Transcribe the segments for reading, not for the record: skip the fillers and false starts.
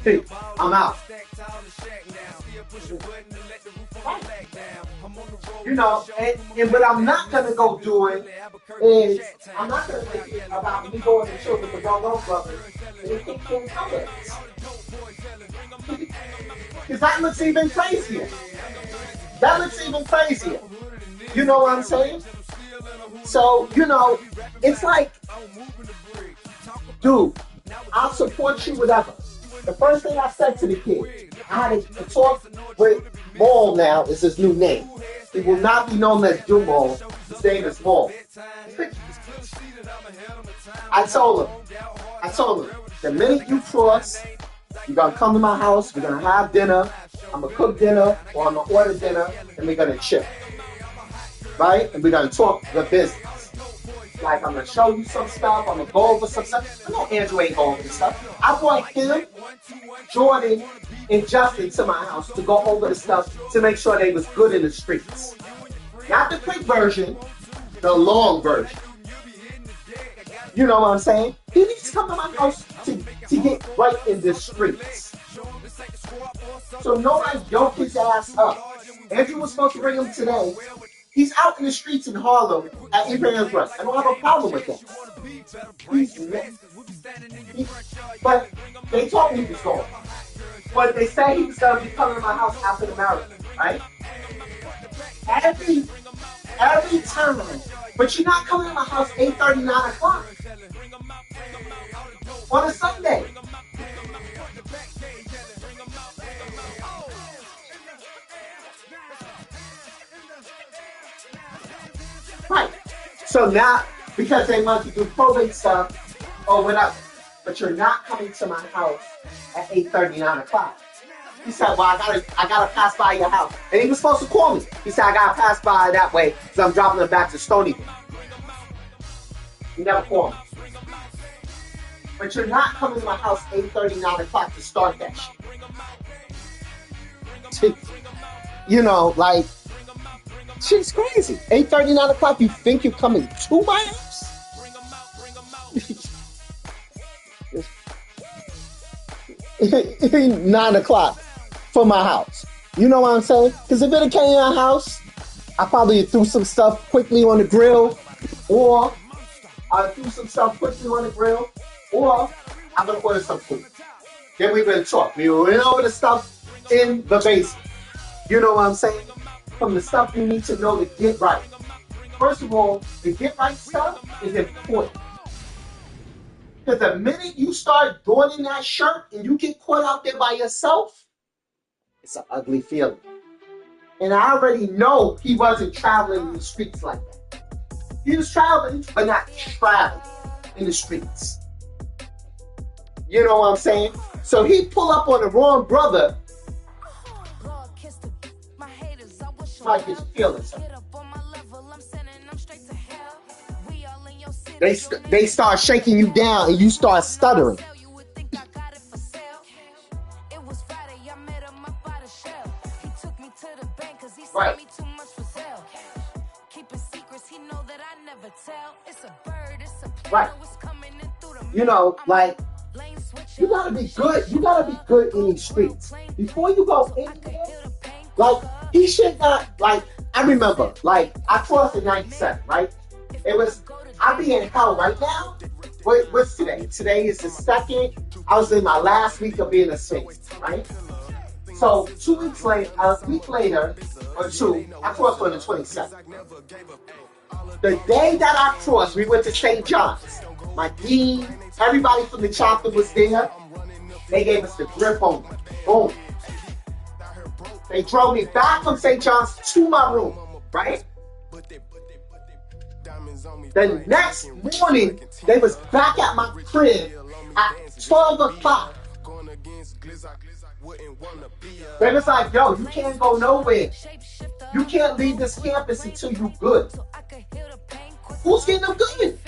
Hey, I'm out. You know, and what I'm not gonna go doing is I'm not gonna make it about me going to chill with the well brothers and they kick in colors. Because that looks even crazier. That looks even crazier. You know what I'm saying? So, you know, it's like, dude, I'll support you, whatever. The first thing I said to the kid, I had to talk with Maul now is his new name. He will not be known as Dumal. His name is Maul. I told him, the minute you cross, you're gonna come to my house, we're gonna have dinner, I'm gonna cook dinner, or I'm gonna order dinner, and we're gonna chill. Right? And we're gonna talk the business. Like, I'm gonna show you some stuff, I'm gonna go over some stuff. I know Andrew ain't going over the stuff. I brought him, Jordan, and Justin to my house to go over the stuff to make sure they was good in the streets. Not the quick version, the long version. You know what I'm saying? He needs to come to my house to get right in the streets. So nobody yoke his ass up. Andrew was supposed to bring him today. He's out in the streets in Harlem at Abraham's Rest. I don't have a problem with that. But they told me he was going. But they say he was going to be coming to my house after the marathon, right? Every time. But you're not coming to my house 8:30, 9 o'clock on a Sunday. Right. So now, because they want to do probate stuff or whatever, but you're not coming to my house at 8:30, 9 o'clock. He said, well, I gotta pass by your house. And he was supposed to call me. He said, I gotta pass by that way because I'm dropping them back to Stonyville. He never called me. But you're not coming to my house 8:30, 9 o'clock to start that shit. You know, like, shit's crazy. 8:30, 9 o'clock, you think you're coming to my house? 9 o'clock for my house. You know what I'm saying? Because if it came to my house, I probably threw some stuff quickly on the grill, or I threw some stuff quickly on the grill, or I'm going to order some food. Then we're going to talk. We went over the stuff in the basement. You know what I'm saying? From the stuff you need to know to get right. First of all, the get right stuff is important. Because the minute you start donning that shirt and you get caught out there by yourself, it's an ugly feeling. And I already know he wasn't traveling in the streets like that. He was traveling, but not traveling in the streets. You know what I'm saying? So he pull up on the wrong brother. Might get you feeling something. They start shaking you down and you start stuttering. Right. Right. You know, like, you gotta be good. You gotta be good in these streets. Before you go in there, like, he should not, like, I remember, like, I crossed in 97, right? It was, I be in hell right now. What's today? Today is the 2nd. I was in my last week of being a saint, right? So 2 weeks later, a week later, or two, I crossed on the 27th. The day that I crossed, we went to St. John's. My dean, everybody from the chapter was there. They gave us the grip on me. Boom. They drove me back from St. John's to my room, right? The next morning, they was back at my crib at 12 o'clock. They was like, yo, you can't go nowhere. You can't leave this campus until you good. Who's getting them good?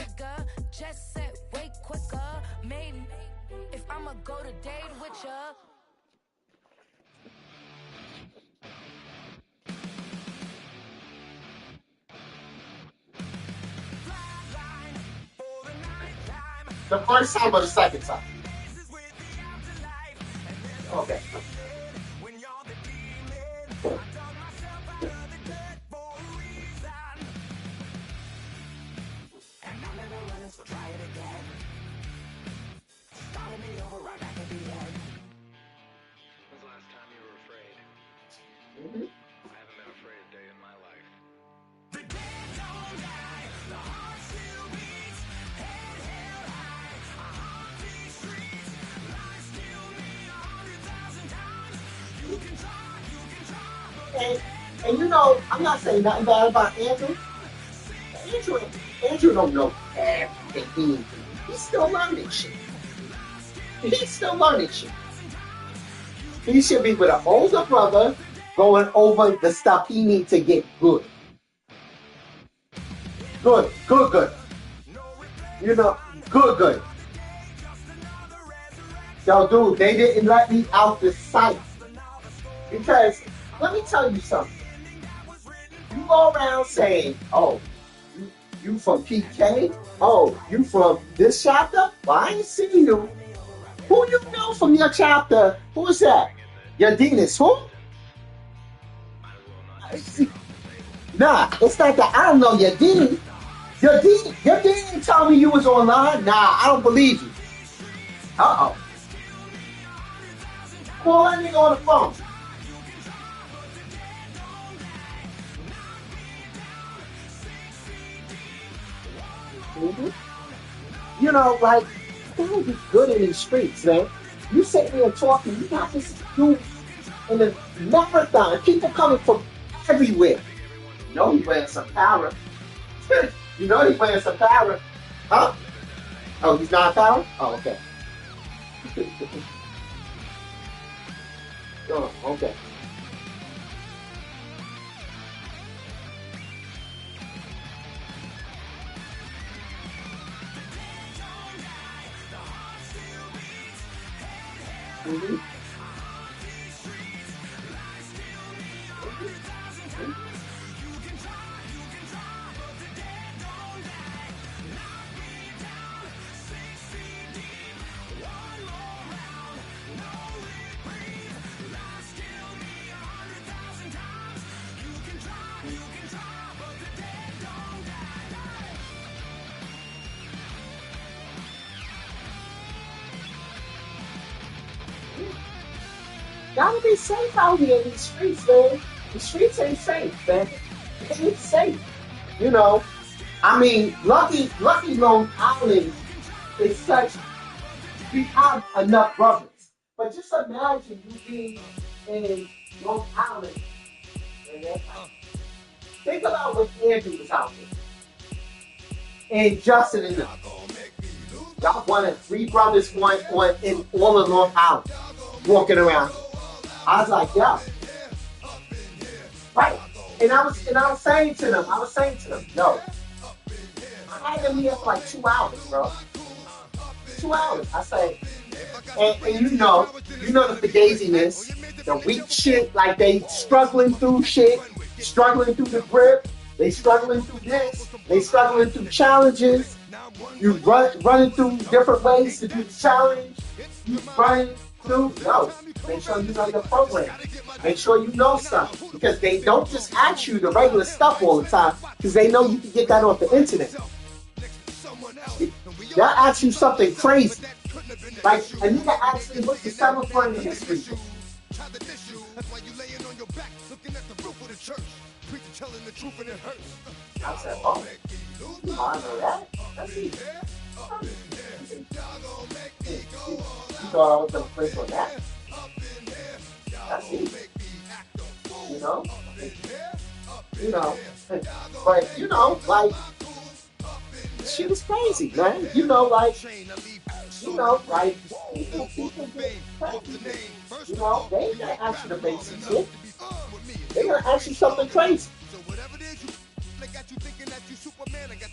The first time or the second time? Okay. When's the last time you were afraid? Mhm. I haven't been afraid a day in my life. And, and you know, I'm not saying nothing bad about Andrew. Andrew, Andrew don't know everything he needs to do. He's still learning shit. He's still learning shit. He should be with an older brother going over the stuff he needs to get good. Good, good, good. You know, good, good. Yo, dude, they didn't let me out the site. Because, let me tell you something. You go around saying, oh, you from PK? Oh, you from this chapter? Well, I ain't seen you. Who you know from your chapter? Who is that? Your dean is who? Nah, it's not that I don't know your dean. Your dean told me you was online. Nah, I don't believe you. Uh-oh. Call that nigga on the phone. You know, like, you gotta be good in these streets, man. You sit here talking, you got this dude in a marathon, people coming from everywhere. You know he wearing some power. You know he wearing some power. Huh? Oh, he's not power? Oh, okay. Oh, okay. Mhm. Gotta be safe out here in these streets, man. The streets ain't safe, man. It ain't safe. You know, I mean, lucky Long Island is such, we have enough brothers. But just imagine you being in Long Island, man. Think about when Andrew was out there. And Justin and them. Y'all one of three brothers one in all of Long Island walking around. I was like, yo, right. And I was saying to them, yo, I had them here for like 2 hours, bro. 2 hours. I say, and you know the fugaziness, the weak shit, like they struggling through shit, struggling through the grip, they struggling through this, they struggling through challenges. You running through different ways to do the challenge. You running through, no. Make sure you know your program. Make sure you know stuff because they don't just ask you the regular stuff all the time because they know you can get that off the internet. They'll ask you something crazy. Like, a nigga asked me what's the seventh one in history. I said, oh, you know that? That's easy. You thought I was gonna play for that? That's easy. You know? You know. But like she was crazy, man. Like people get crazy. They ain't gonna ask you the basic shit. They're gonna ask you something crazy.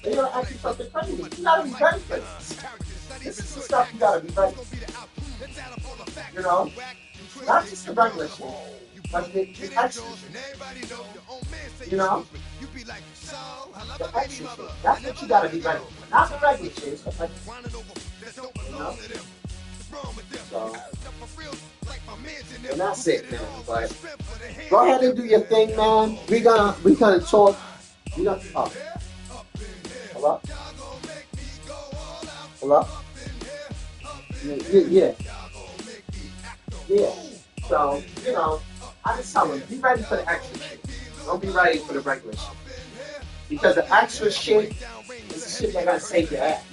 They're gonna ask you something crazy. You gotta be ready for this. This is the stuff you gotta be ready for. You know? Not just the regular shit, but the extra shit. You know? The extra shit. That's what you gotta be ready for. Not the regular shit, but like You know? So, and that's it, man. But go ahead and do your thing, man. We gonna talk. We gonna hello? Hello? Yeah. Yeah. So, I just tell them, be ready for the extra shit. Don't be ready for the regular shit. Because the extra shit is the shit that gonna save your ass.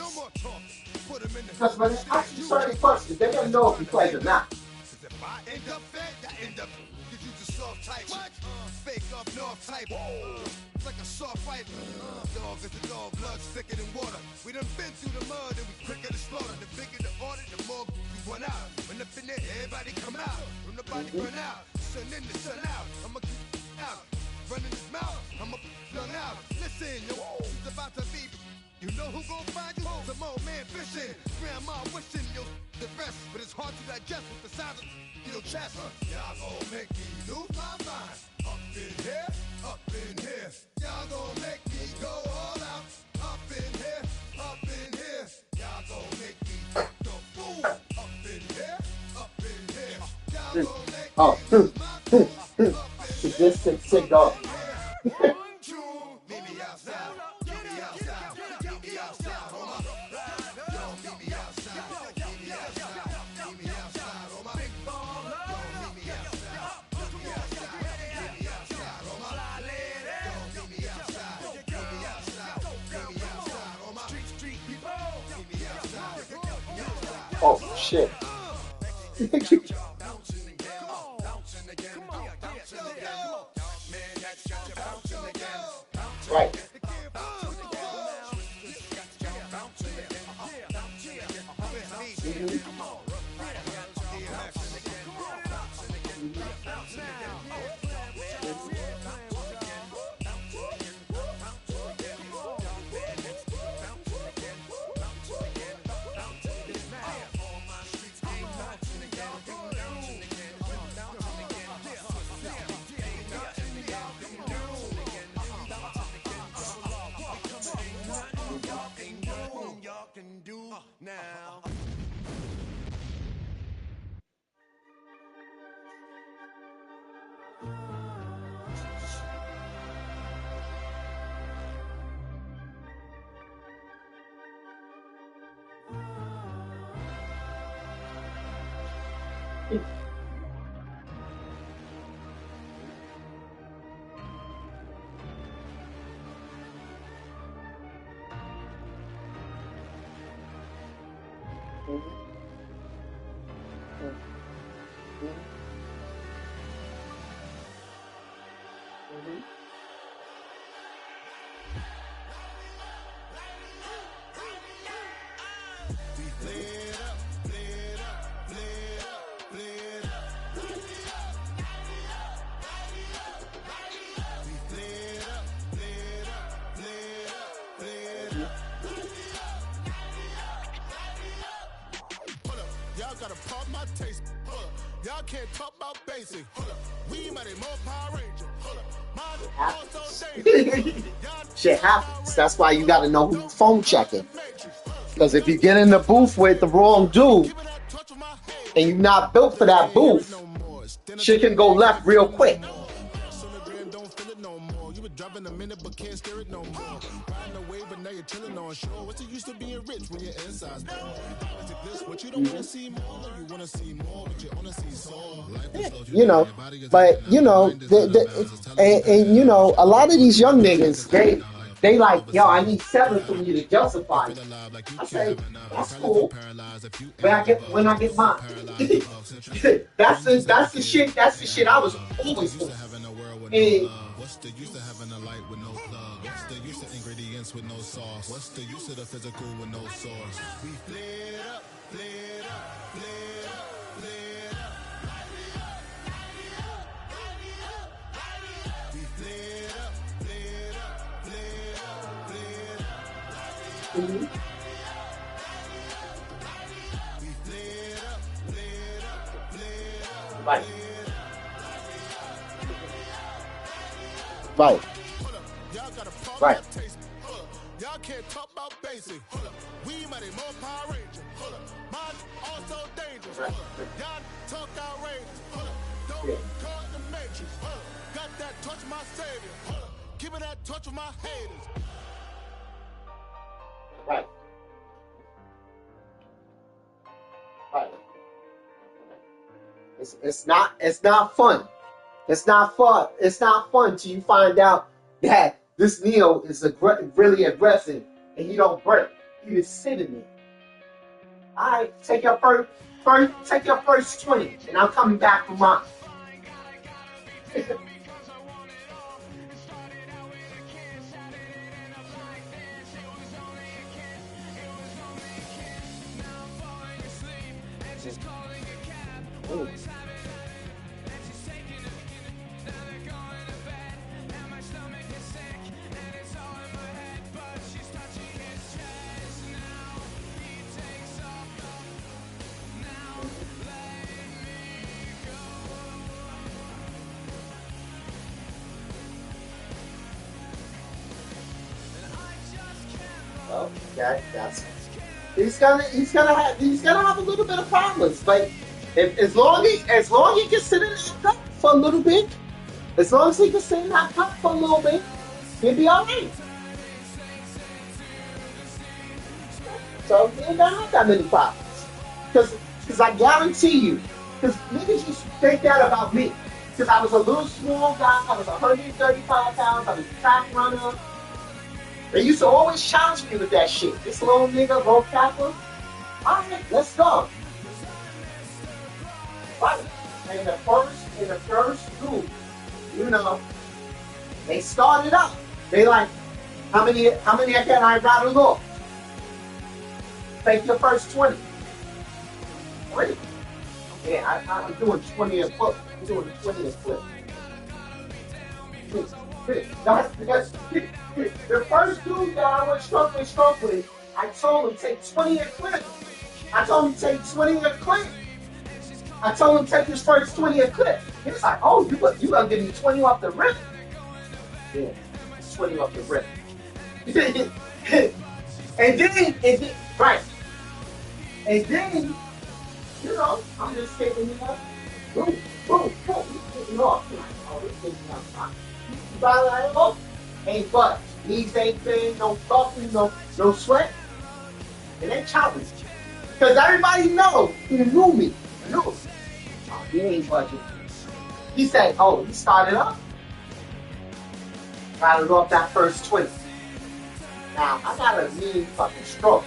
Because when it's actually certain questions, they're gonna know if you played or not. It's like a soft fight. Dog is a dog, blood thicker than water. We done been through the mud and we quicker to slaughter. The bigger the order, the more we run out. When up in there, everybody come out. When the body burn out, sun in the sun out. I'ma keep out. Running his mouth, I'ma run out. Listen, yo, it's about to be. You know who gon' find you? Some old man fishing. Grandma wishing you'll the best, but it's hard to digest with the sound of your chest. Y'all gon' make me lose my mind. Up in here, up in here. Y'all gon' make me go all out. Up in here, up in here. Y'all gon' make me the fool. Up in here, up in here. Y'all gon' make me lose my mind. Is this sick dog? Oh shit. Right. Now. Y'all gotta pump my taste. Y'all can't talk about basic. We might have more Power Ranger. Shit happens. That's why you gotta know who you phone checking. Because if you get in the booth with the wrong dude and you're not built for that booth, shit can go left real quick. Driving a minute but can't steer it no more. Riding a wave but now you're chilling on shore. What's the use of being rich when you're inside? What you don't want to see more, you want to see more, but you want to see sore. But a lot of these young niggas, they like, yo, I need 7 for me to justify it. I say, that's cool. When I get mine. that's the shit I was always doing. And what's the use of having a light with no plug? What's the use of ingredients with no sauce? What's the use of the physical with no source? We flared up, flared up, flared up, flared up. We flared up, flared up, flared up, flared up. We flared up, flared up, flared up. Right. Right. Right. Y'all can't talk about basic. We might have more Power Ranger. Mine also dangerous. Right. Y'all talk outrageous. Don't Yeah. call the matrix. Got that touch my savior. Keeping that touch with my haters. Right. Right. It's not fun. It's not fun. It's not fun till you find out that this Neo is really aggressive and he don't break. He is sitting there. All right, take your first 20, and I'm coming back for mine. Ooh. Well, that's he's gonna have a little bit of problems, but as long as he can sit in that cup for a little bit, as long as he can sit in that cup for a little bit, he'll be all right. So he ain't gonna have that many problems, because I guarantee you, because niggas used to think that about me, because I was a little small guy, I was 135 pounds, I was a track runner. They used to always challenge me with that shit. This little nigga, low capper. Alright, let's go. Right. In the first group, you know, they started up. They like, how many can I rattle off? Take your first 20. 20. Yeah, I'm doing 20 a foot. I'm doing 20 a foot. The first dude that I went stroke with, I told him take 20 a clip. I told him take 20 a clip. I told him take his first 20 a clip. He was like, oh, you gonna give me 20 off the rip? Yeah, 20 off the rip. and then, right. And then, you know, I'm just taking it up. Boom, boom, boom. He's getting off. Oh, this thing's not fine. Oh, ain't but knees ain't thin, no coughing, no sweat. It ain't challenge. Because everybody know he knew me. Knew. Oh, he ain't budging. He said, oh, he started up. Got it off that first 20. Now I got a mean fucking stroke.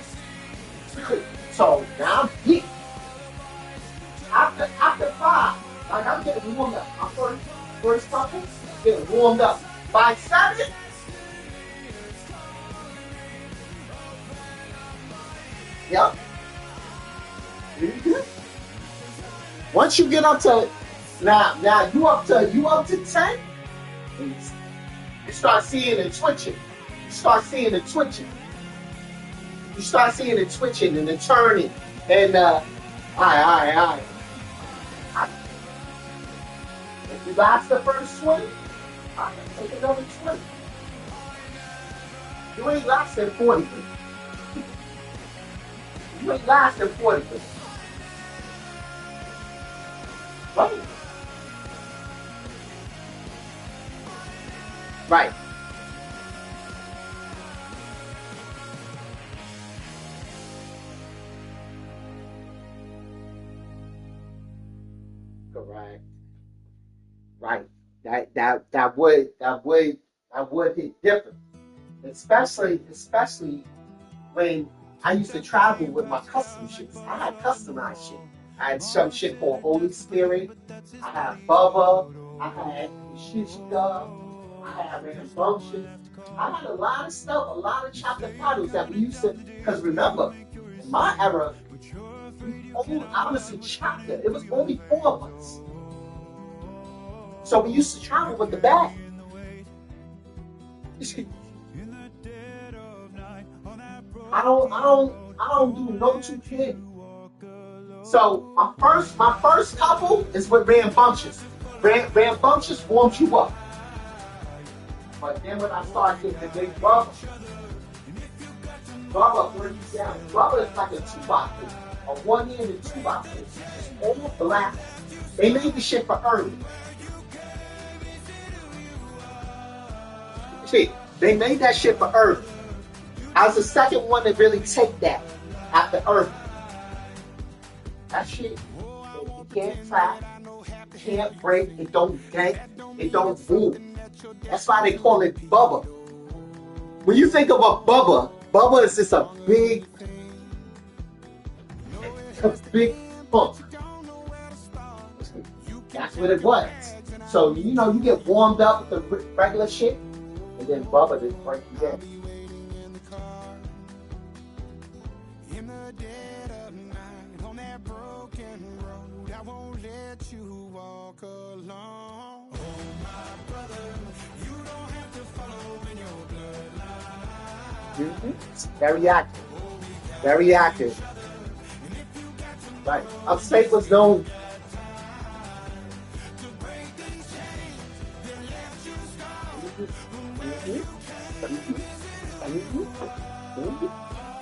So now I'm deep. After 5, like I'm getting warmed up. My first couple, getting warmed up. By 7, yep. Once you get up to now you up to 10, you start seeing it twitching. You start seeing it twitching. You start seeing it twitching and it turning and all right. If you last the first 20, I can take another 20. You ain't lasting 40. You ain't lasting 40. Right. Right. Correct. Right. That would hit different. Especially when I used to travel with my custom shits. I had customized shit. I had some shit called Holy Spirit. I had Bubba. I had Shishka. I had Rambunctious. I had a lot of stuff, a lot of chapter titles that we used to, because remember, in my era, I was in chapter. It was only 4 of us. So we used to travel with the bag. I don't do no 2 kid. So my first couple is with Rambunctious. Rambunctious warms you up. But then when I start getting the big Bubba brings you down. Bubba is like a 2 box. a one-handed two-by-four. It's all black. They made the shit for Ernie. See, they made that shit for Ernie. I was the second one to really take that after Earth. That shit, it can't crack, can't break, it don't dent, it don't move. That's why they call it Bubba. When you think of a Bubba is just a big punk. That's what it was. So, you know, you get warmed up with the regular shit, and then Bubba just break you down. In the dead of night, on that broken road, I won't let you walk alone. Oh, my brother, you don't have to follow in your bloodline. Very active. Very active. Right. Upstate was known.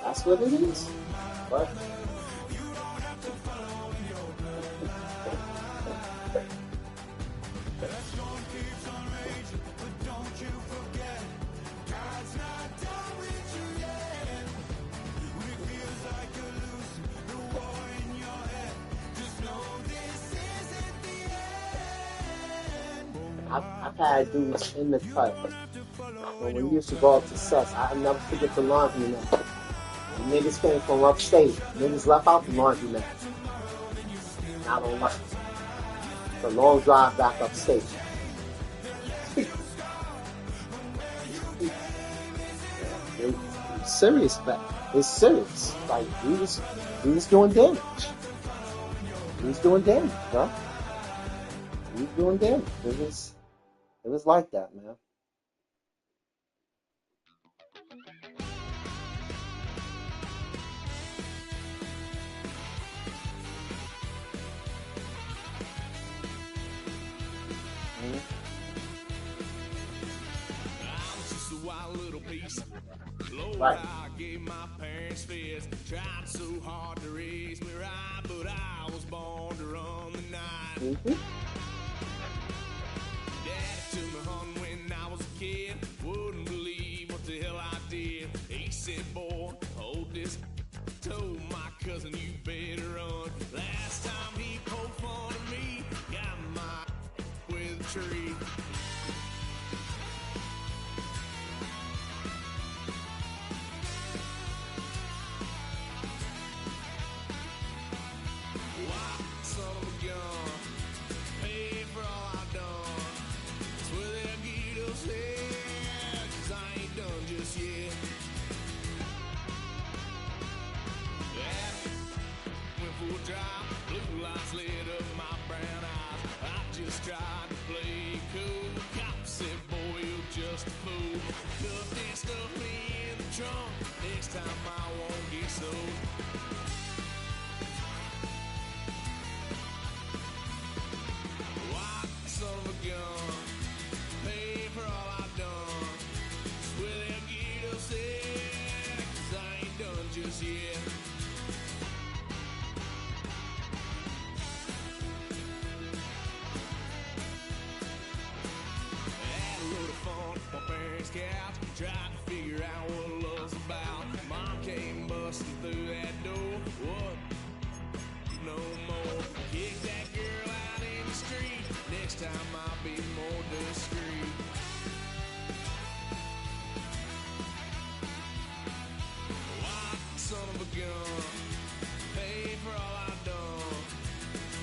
That's what it is. But I've had dudes in the cut. When we used to go up to Sus, I'll never forget the laundry mat. The niggas came from upstate. Niggas left out the laundry mat. I don't like it. It's a long drive back upstate. It's serious, man. It's serious. Like, we was doing damage. We was doing damage, bro. We was doing damage. It was like that, man. Right. I gave my parents fist, tried so hard to raise me right, but I was born to run the night. Daddy took me home when I was a kid, wouldn't believe what the hell I did. He said, boy, hold this, told my cousin you better run. Last time he poked fun of me, got my with a tree. Blue lights lit up my brown eyes. I just tried to play cool. Cop said, boy, you're just a fool. Cuffed and stuffed me in the trunk. Next time I won't get so. White son of a gun, pay for all I've done. Well, they'll get upset, 'cause I ain't done just yet. Couch, tried to figure out what love's about. Mom came busting through that door. What? No more. Kick that girl out in the street. Next time I'll be more discreet. White son of a gun, pay for all I've done.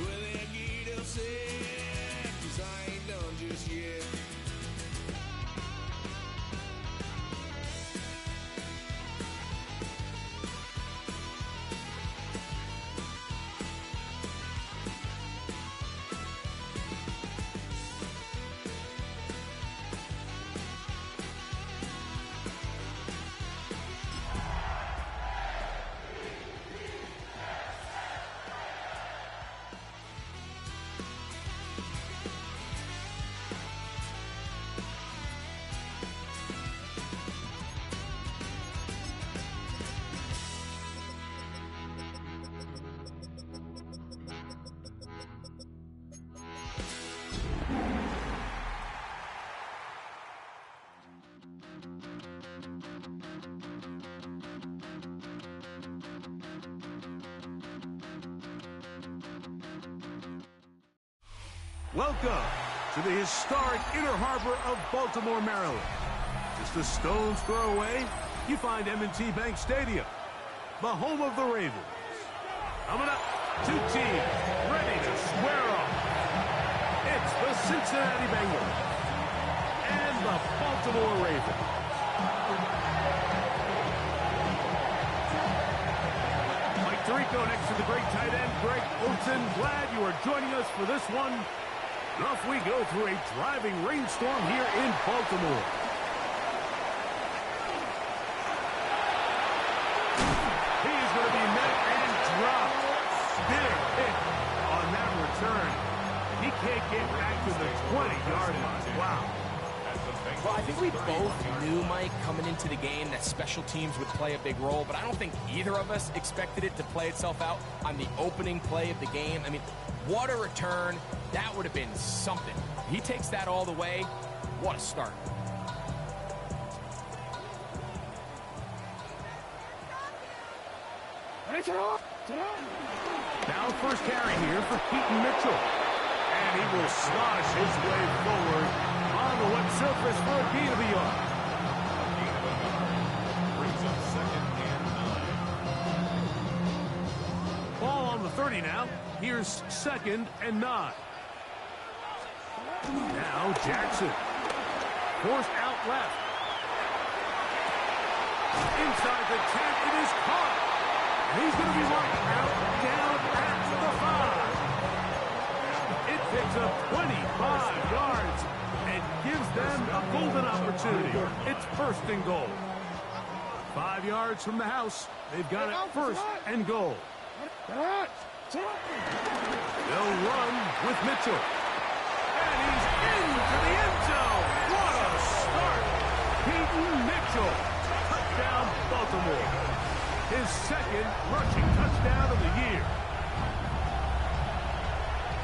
Well, they'll get upset, 'cause I ain't done just yet. Welcome to the historic Inner Harbor of Baltimore, Maryland. Just a stone's throw away, you find M&T Bank Stadium, the home of the Ravens. Coming up, two teams ready to square off. It's the Cincinnati Bengals and the Baltimore Ravens. Mike Tirico next to the great tight end, Greg Olsen. Glad you are joining us for this one. Off we go through a driving rainstorm here in Baltimore. He is going to be met and dropped. Big hit on that return. He can't get back to the 20-yard line. Wow. Well, I think we both knew, Mike, coming into the game that special teams would play a big role, but I don't think either of us expected it to play itself out on the opening play of the game. I mean, what a return. That would have been something. He takes that all the way. What a start. Now first carry here for Keaton Mitchell. And he will slosh his way forward on the wet surface for a gain of a yard. Brings up 2nd and 9. Ball on the 30 now. Here's 2nd and 9. Now Jackson. Forced out left. Inside the 10, it is caught. And he's going to be right out down at the 5. It picks up 25 yards and gives them a golden opportunity. It's 1st and goal. 5 yards from the house. They've got it 1st and goal. They'll run with Mitchell. And he's into the end zone. What a start. Keaton Mitchell. Touchdown, Baltimore. His 2nd rushing touchdown of the year.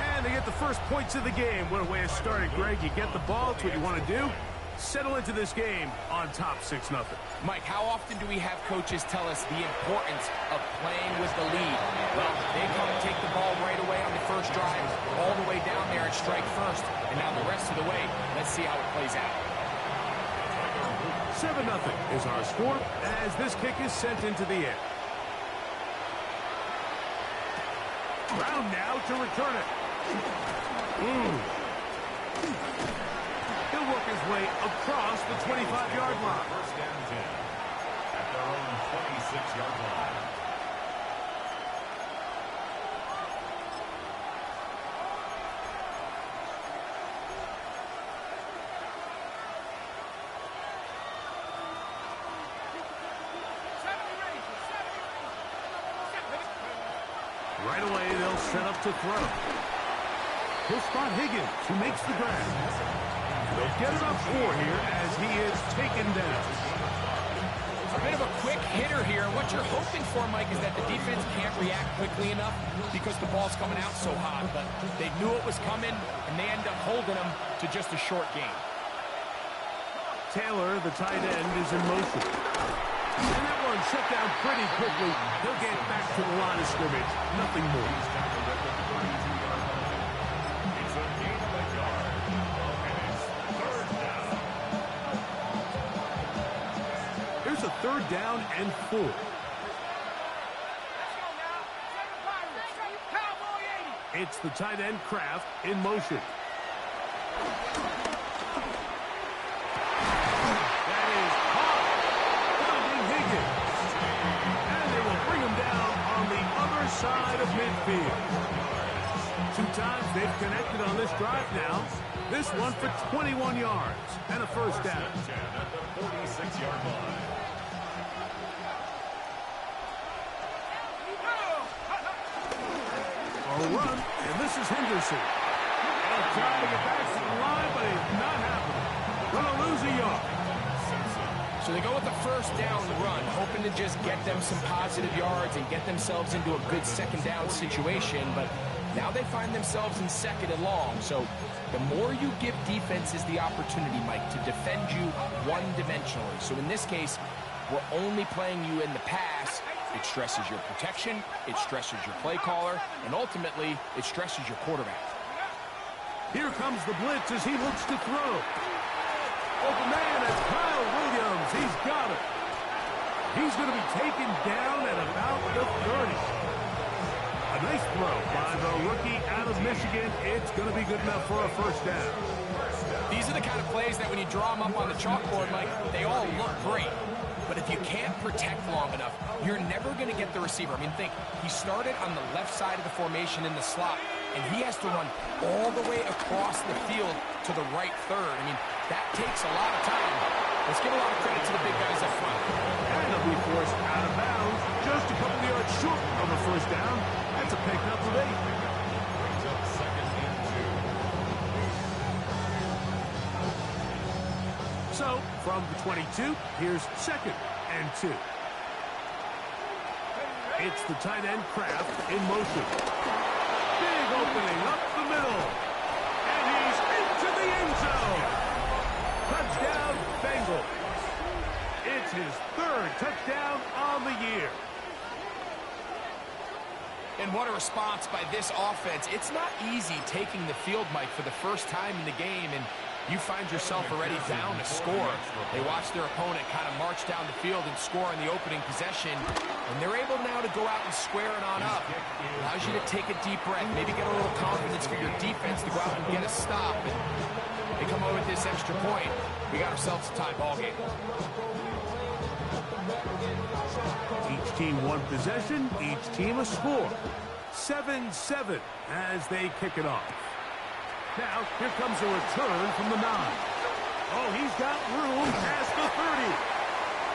And they get the first points of the game. What a way to start it, Greg. You get the ball. It's what you want to do. Settle into this game on top 6-0. Mike, how often do we have coaches tell us the importance of playing with the lead? Well, they come and take the ball right away on the first drive, all the way down there and strike first. And now the rest of the way, let's see how it plays out. 7-0 is our score as this kick is sent into the air. Brown now to return it. He'll work his way across the 25-yard line. 1st and 10 at their own 26-yard line. Right away, they'll set up to throw. He'll spot Higgins, who makes the grab. They'll get it up 4 here as he is taken down. A bit of a quick hitter here. What you're hoping for, Mike, is that the defense can't react quickly enough because the ball's coming out so hot. But they knew it was coming, and they end up holding them to just a short gain. Taylor, the tight end, is in motion. And that one shut down pretty quickly. He'll get back to the line of scrimmage. Nothing more. It's a gain of a yard. And it's 3rd down. Here's a 3rd down and 4. It's the tight end Kraft in motion. That is caught. Finding Higgins. And they will bring him down on the other side of midfield. 2 times they've connected on this drive now. This one for 21 yards and a 1st down. At the 46-yard line. A run, and this is Henderson. They'll try to get back to the line, but it's not happening. Gonna lose a yard. So they go with the 1st down run, hoping to just get them some positive yards and get themselves into a good 2nd down situation, but now they find themselves in 2nd and long. So the more you give defenses the opportunity, Mike, to defend you one-dimensionally. So in this case, we're only playing you in the pass, it stresses your protection, it stresses your play caller, and ultimately, it stresses your quarterback. Here comes the blitz as he looks to throw. Open man is Kyle Williams. He's got it. He's going to be taken down at about the 30. A nice throw by the rookie out of Michigan. It's going to be good enough for a first down. These are the kind of plays that when you draw them up on the chalkboard, Mike, they all look great. But if you can't protect long enough, you're never going to get the receiver. I mean, think, he started on the left side of the formation in the slot, and he has to run all the way across the field to the right third. I mean, that takes a lot of time. Let's give a lot of credit to the big guys up front. And he'll be forced out of bounds, just a couple yards short of a first down. That's a pickup of 8. Brings up 2nd and 2. So, from the 22, here's 2nd and 2. It's the tight end Kraft in motion. Big opening up the middle. And he's into the end zone. Touchdown, Bengals. It's his 3rd touchdown on the year. And what a response by this offense. It's not easy taking the field, Mike, for the first time in the game, and you find yourself already down to score. They watch their opponent kind of march down the field and score in the opening possession, and they're able now to go out and square it on up. Allows you to take a deep breath, maybe get a little confidence for your defense to go out and get a stop. And they come over with this extra point. We got ourselves a tie ball game. Each team one possession, each team a score. 7-7 as they kick it off. Now, here comes a return from the 9. Oh, he's got room past the 30.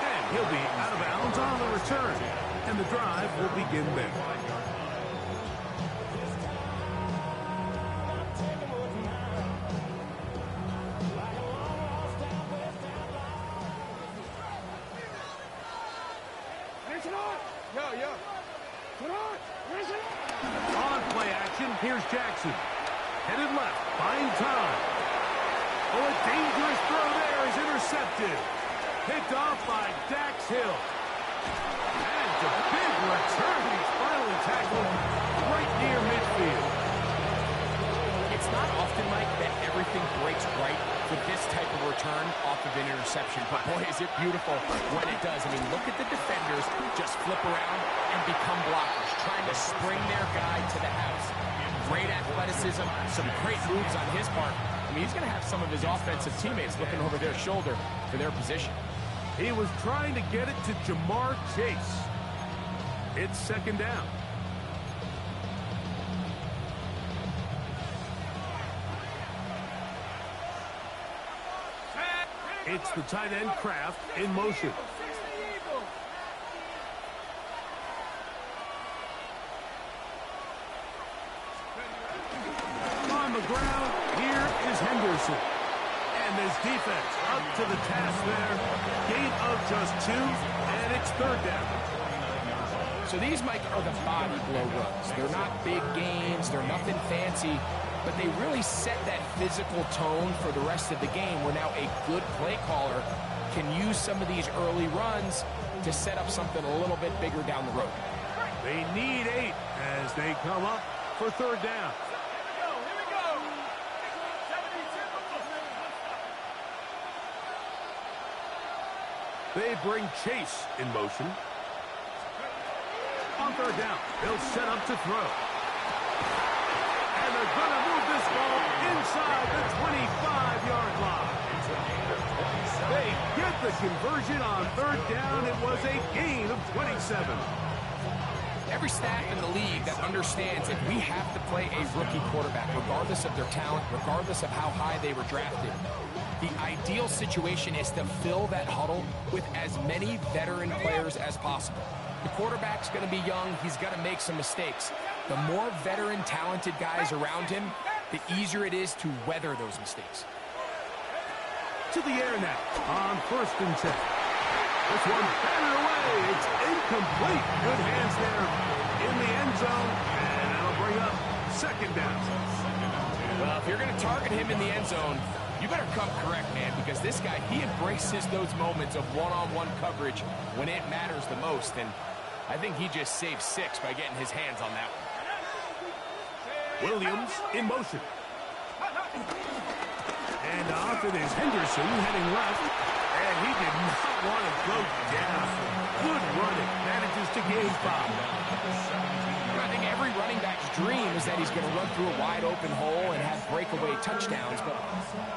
And he'll be out of bounds on the return. And the drive will begin there. On play action, here's Jackson. Headed left, buying time. Oh, a dangerous throw there is intercepted. Picked off by Dax Hill. And it's a big return. He's finally tackled right near midfield. It's not often, Mike, that everything breaks right for this type of return off of an interception. But boy, is it beautiful when it does. I mean, look at the defenders just flip around and become blockers, trying to spring their guy to the house. Great athleticism, some great moves on his part. I mean, he's going to have some of his offensive teammates looking over their shoulder for their position. He was trying to get it to Jamar Chase. It's 2nd down. It's the tight end Kraft in motion. On the ground, here is Henderson. And his defense up to the task there. Gain of just 2, and it's 3rd down. So these, Mike, are the body blow runs. They're not big gains. They're nothing fancy. But they really set that physical tone for the rest of the game where now a good play caller can use some of these early runs to set up something a little bit bigger down the road. They need 8 as they come up for 3rd down. They bring Chase in motion. On 3rd down, they'll set up to throw. And they're going to move this ball inside the 25-yard line. They get the conversion on 3rd down. It was a gain of 27. Every staff in the league that understands that we have to play a rookie quarterback, regardless of their talent, regardless of how high they were drafted. The ideal situation is to fill that huddle with as many veteran players as possible. The quarterback's going to be young. He's got to make some mistakes. The more veteran, talented guys around him, the easier it is to weather those mistakes. To the air now on 1st and 10. This one batted away. It's incomplete. Good hands there in the end zone. And that'll bring up 2nd down. Well, if you're going to target him in the end zone, You better come correct, man, because this guy, he embraces those moments of one-on-one coverage when it matters the most, and I think he just saved 6 by getting his hands on that one. Williams in motion. And off it is Henderson heading left. And he did not want to go down. Good running. Manages to gain 5. I think every running back's dream is that he's going to run through a wide open hole and have breakaway touchdowns, but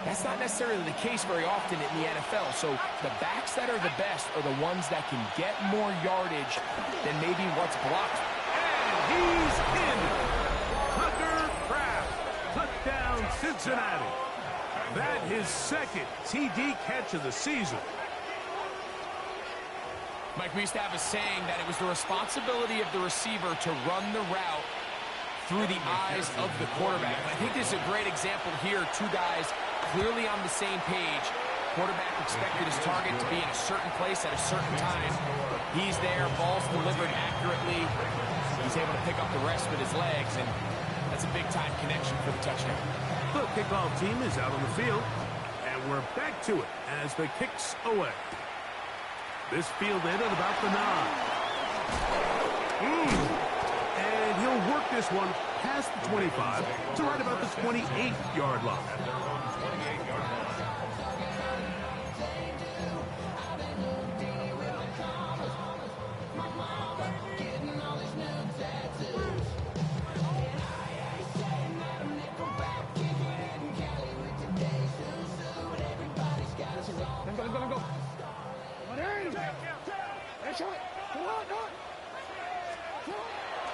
that's not necessarily the case very often in the NFL. So the backs that are the best are the ones that can get more yardage than maybe what's blocked. And he's in. Tucker Kraft. Touchdown, Cincinnati. That his second TD catch of the season. Mike, we used to have a saying that it was the responsibility of the receiver to run the route through the eyes of the quarterback. And I think this is a great example here. 2 guys clearly on the same page. Quarterback expected his target to be in a certain place at a certain time. He's there, ball's delivered accurately. He's able to pick up the rest with his legs, and that's a big-time connection for the touchdown. The kickoff team is out on the field, and we're back to it as the kick's away. This fielded at about the 9. And he'll work this one past the 25 to right about the 28-yard line.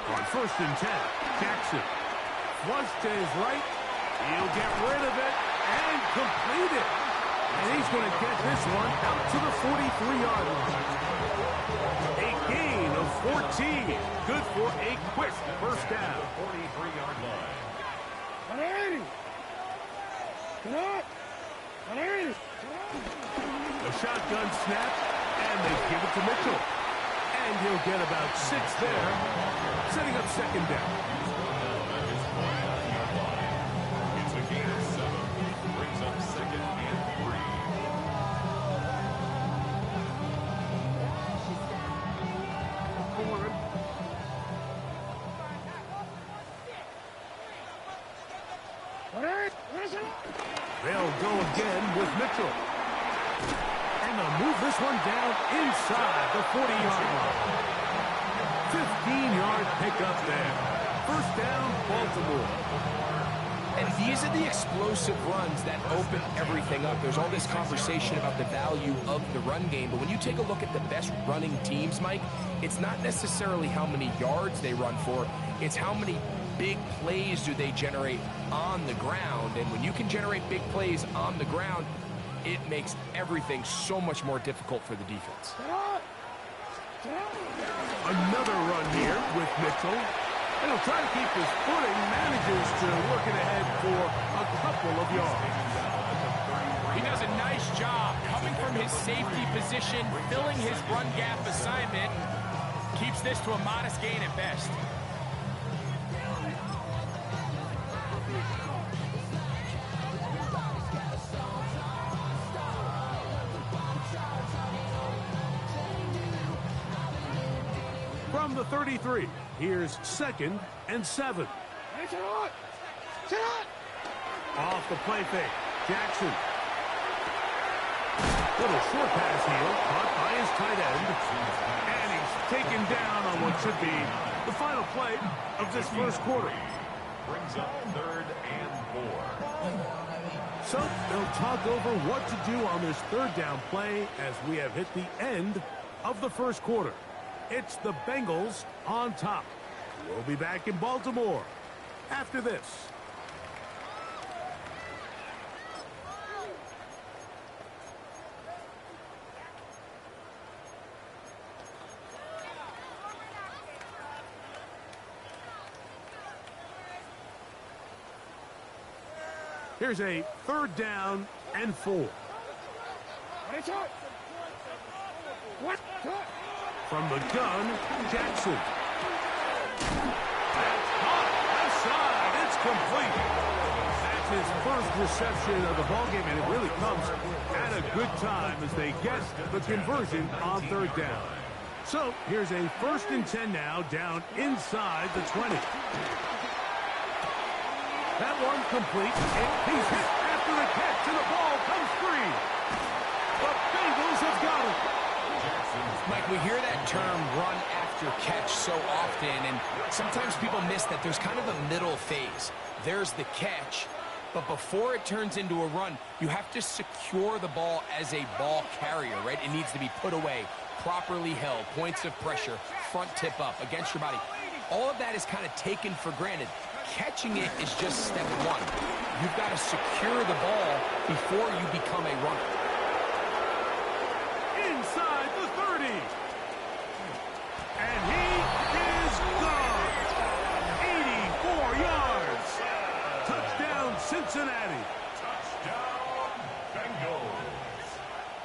On 1st and 10, Jackson flush to his right. He'll get rid of it and complete it. And he's going to get this one out to the 43-yard line. A gain of 14. Good for a quick first down. 43-yard line. A shotgun snap, and they give it to Mitchell. And he'll get about 6 there, setting up second down. It's a gain of 7. Brings up 2nd and 3. They'll go again with Mitchell. And they'll move this one down inside the 40-yard line. 15-yard pickup there. First down, Baltimore. And these are the explosive runs that open everything up. There's all this conversation about the value of the run game, but when you take a look at the best running teams, Mike, it's not necessarily how many yards they run for, it's how many big plays do they generate on the ground. And when you can generate big plays on the ground, it makes everything so much more difficult for the defense. Another run here with Mitchell. And he'll try to keep his footing, manages to work it ahead for a couple of yards. He does a nice job coming from his safety position, filling his run gap assignment, keeps this to a modest gain at best. From the 33, here's 2nd and 7. Off the play fake, Jackson. Little short pass here, caught by his tight end. And he's taken down on what should be the final play of this first quarter. Brings up 3rd and 4. So they'll talk over what to do on this 3rd down play as we have hit the end of the first quarter. It's the Bengals on top. We'll be back in Baltimore after this. Here's a 3rd down and 4. From the gun, Jackson. That's caught. Left side. It's complete. That's his first reception of the ballgame, and it really comes at a good time as they get the conversion on third down. So here's a 1st and 10 now, down inside the 20. That one complete. He's hit after the catch, and the ball comes free. The Bengals have got it. Mike, we hear that term run after catch so often, and sometimes people miss that there's kind of a middle phase. There's the catch, but before it turns into a run, you have to secure the ball as a ball carrier, right? It needs to be put away, properly held, points of pressure, front tip up against your body. All of that is kind of taken for granted. Catching it is just step one. You've got to secure the ball before you become a runner. Inside the 30. And he is gone. 84 yards. Touchdown, Cincinnati. Touchdown, Bengals.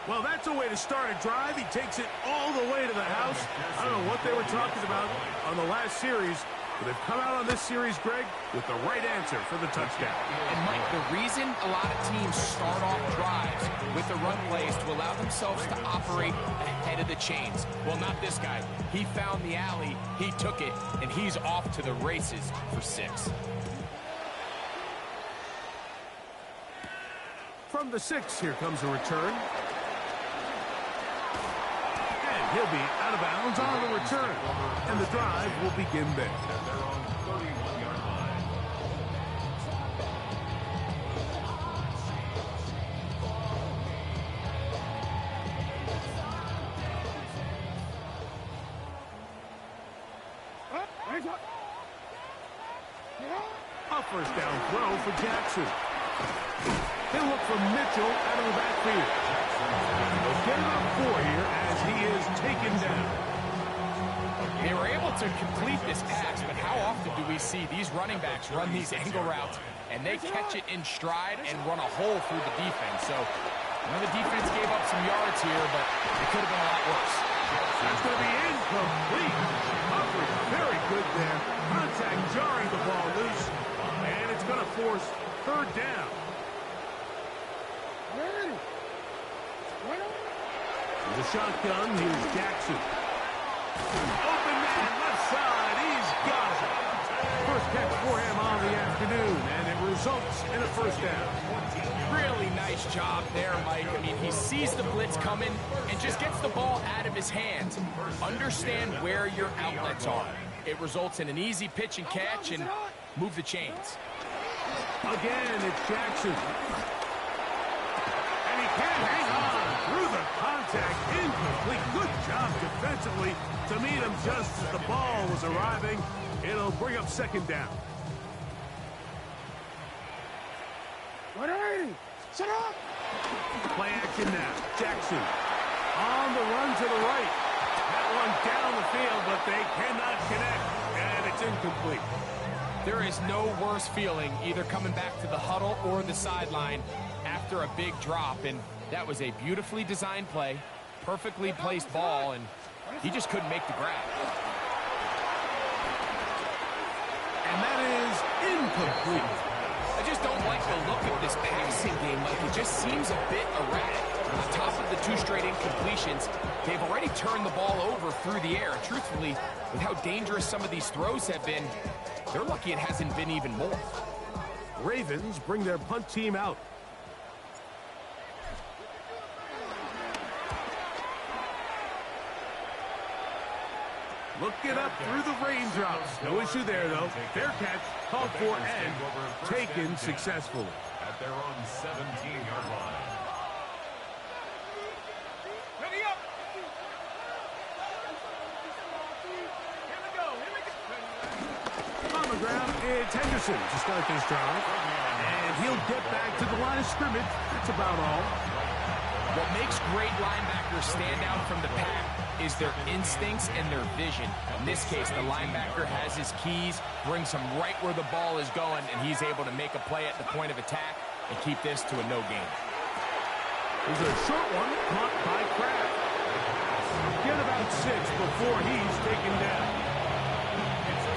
Well, that's a way to start a drive. He takes it all the way to the house. I don't know what they were talking about on the last series, but they've come out on this series, Greg, with the right answer for the touchdown. And, Mike, the reason a lot of teams start off drives with the run plays to allow themselves to operate ahead of the chains. Well, not this guy. He found the alley, he took it, and he's off to the races for 6. From the 6, here comes a return. And he'll be out of bounds on the return. And the drive will begin there. At their own 31-yard line. A 1st down throw for Jackson. He'll look for Mitchell out of the backfield. They'll get it up 4 here as he is taken down. They were able to complete this pass, but how often do we see these running backs run these angle routes and they catch it in stride and run a hole through the defense? So, the defense gave up some yards here, but it could have been a lot worse. That's going to be incomplete. Coverage very good there. Contact jarring the ball loose, and it's going to force 3rd down. The shotgun, here's Jackson. Open man, left side, he's got it. First catch for him on the afternoon, and it results in a 1st down. Really nice job there, Mike. I mean, he sees the blitz coming and just gets the ball out of his hands. Understand where your outlets are. It results in an easy pitch and catch and move the chains. Again, it's Jackson. And he can't hang on through the contact. Incomplete. Good job defensively to meet him just as the ball was arriving. It'll bring up 2nd down. Play action now. Jackson on the run to the right. That one down the field, but they cannot connect, and it's incomplete. There is no worse feeling either coming back to the huddle or the sideline after a big drop, and that was a beautifully designed play, perfectly placed ball, and he just couldn't make the grab. And that is incomplete. I just don't like the look of this passing game. Like, it just seems a bit erratic. On top of the 2 straight incompletions, they've already turned the ball over through the air. Truthfully, with how dangerous some of these throws have been, they're lucky it hasn't been even more. Ravens bring their punt team out. Looking up through the raindrops. No issue there, though. Fair catch, called for, and taken successfully. At their own 17-yard line. On the ground, it's Henderson to start this drive. And he'll get back to the line of scrimmage. That's about all. What makes great linebackers stand out from the pack is their instincts and their vision. In this case, the linebacker has his keys, brings him right where the ball is going, and he's able to make a play at the point of attack and keep this to a no gain. There's a short one caught by Kraft. Get about 6 before he's taken down.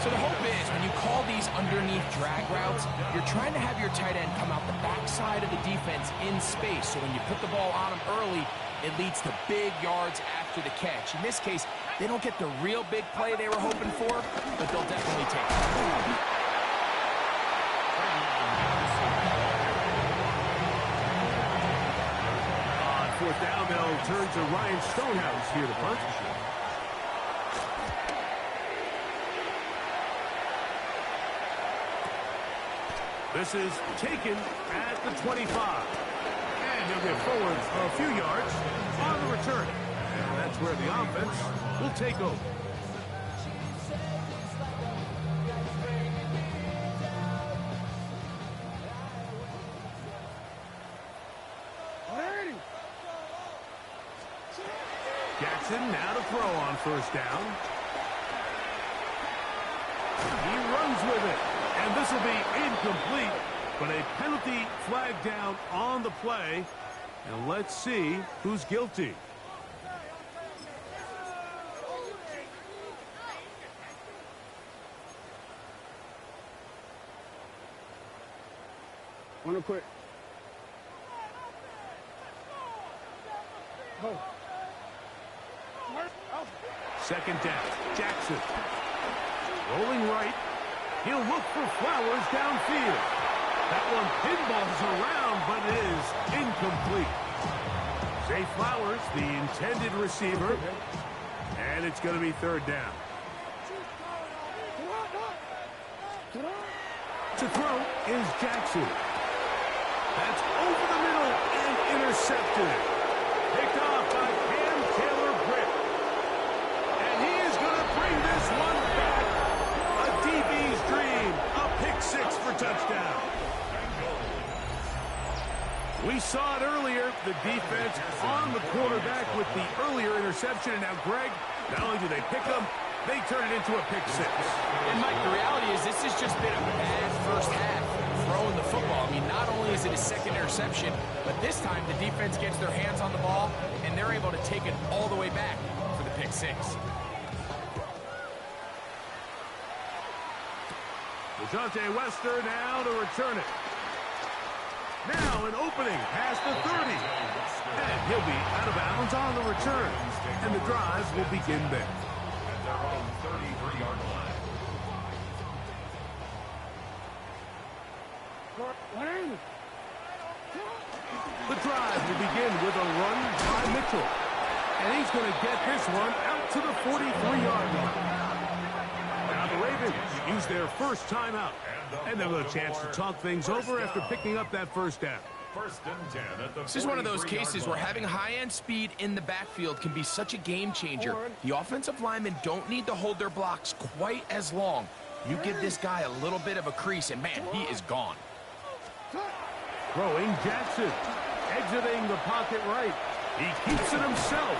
So the hope is when you call these underneath drag routes, you're trying to have your tight end come out the backside of the defense in space. So when you put the ball on him early, it leads to big yards after the catch. In this case, they don't get the real big play they were hoping for, but they'll definitely take it. On fourth down, they'll turn to Ryan Stonehouse here to punt. This is taken at the 25. And he'll get forward a few yards on the return. And that's where the offense will take over. Jackson now to throw on first down. He runs with it. And this will be incomplete, but a penalty flag down on the play. And let's see who's guilty. On the quick. Go. Second down, Jackson. Rolling right. He'll look for Flowers downfield. That one pinballs around, but it is incomplete. Zay Flowers, the intended receiver. And it's going to be third down. To throw is Jackson. That's over the middle and intercepted. Picked off by Cam Taylor-Britt. And he is going to bring this one back. A DB's dream. A pick six for touchdown. We saw it earlier. The defense on the quarterback with the earlier interception. And now, Greg, not only do they pick them, they turn it into a pick six. And, Mike, the reality is this has just been a bad first half throwing the football. I mean, not only is it a second interception, but this time the defense gets their hands on the ball, and they're able to take it all the way back for the pick six. DeJounte Wester now to return it. Now an opening past the 30. And he'll be out of bounds on the return. And the drive will begin there. At their own 33-yard line. The drive will begin with a run by Mitchell. And he's going to get this one out to the 43-yard line. Now the Ravens use their first timeout. And they'll have a chance to talk things over after picking up that first down. First and 10 at the This is one of those cases where having high-end speed in the backfield can be such a game changer. The offensive linemen don't need to hold their blocks quite as long. You give this guy a little bit of a crease, and, man, he is gone. Throwing Jackson. Exiting the pocket right. He keeps it himself.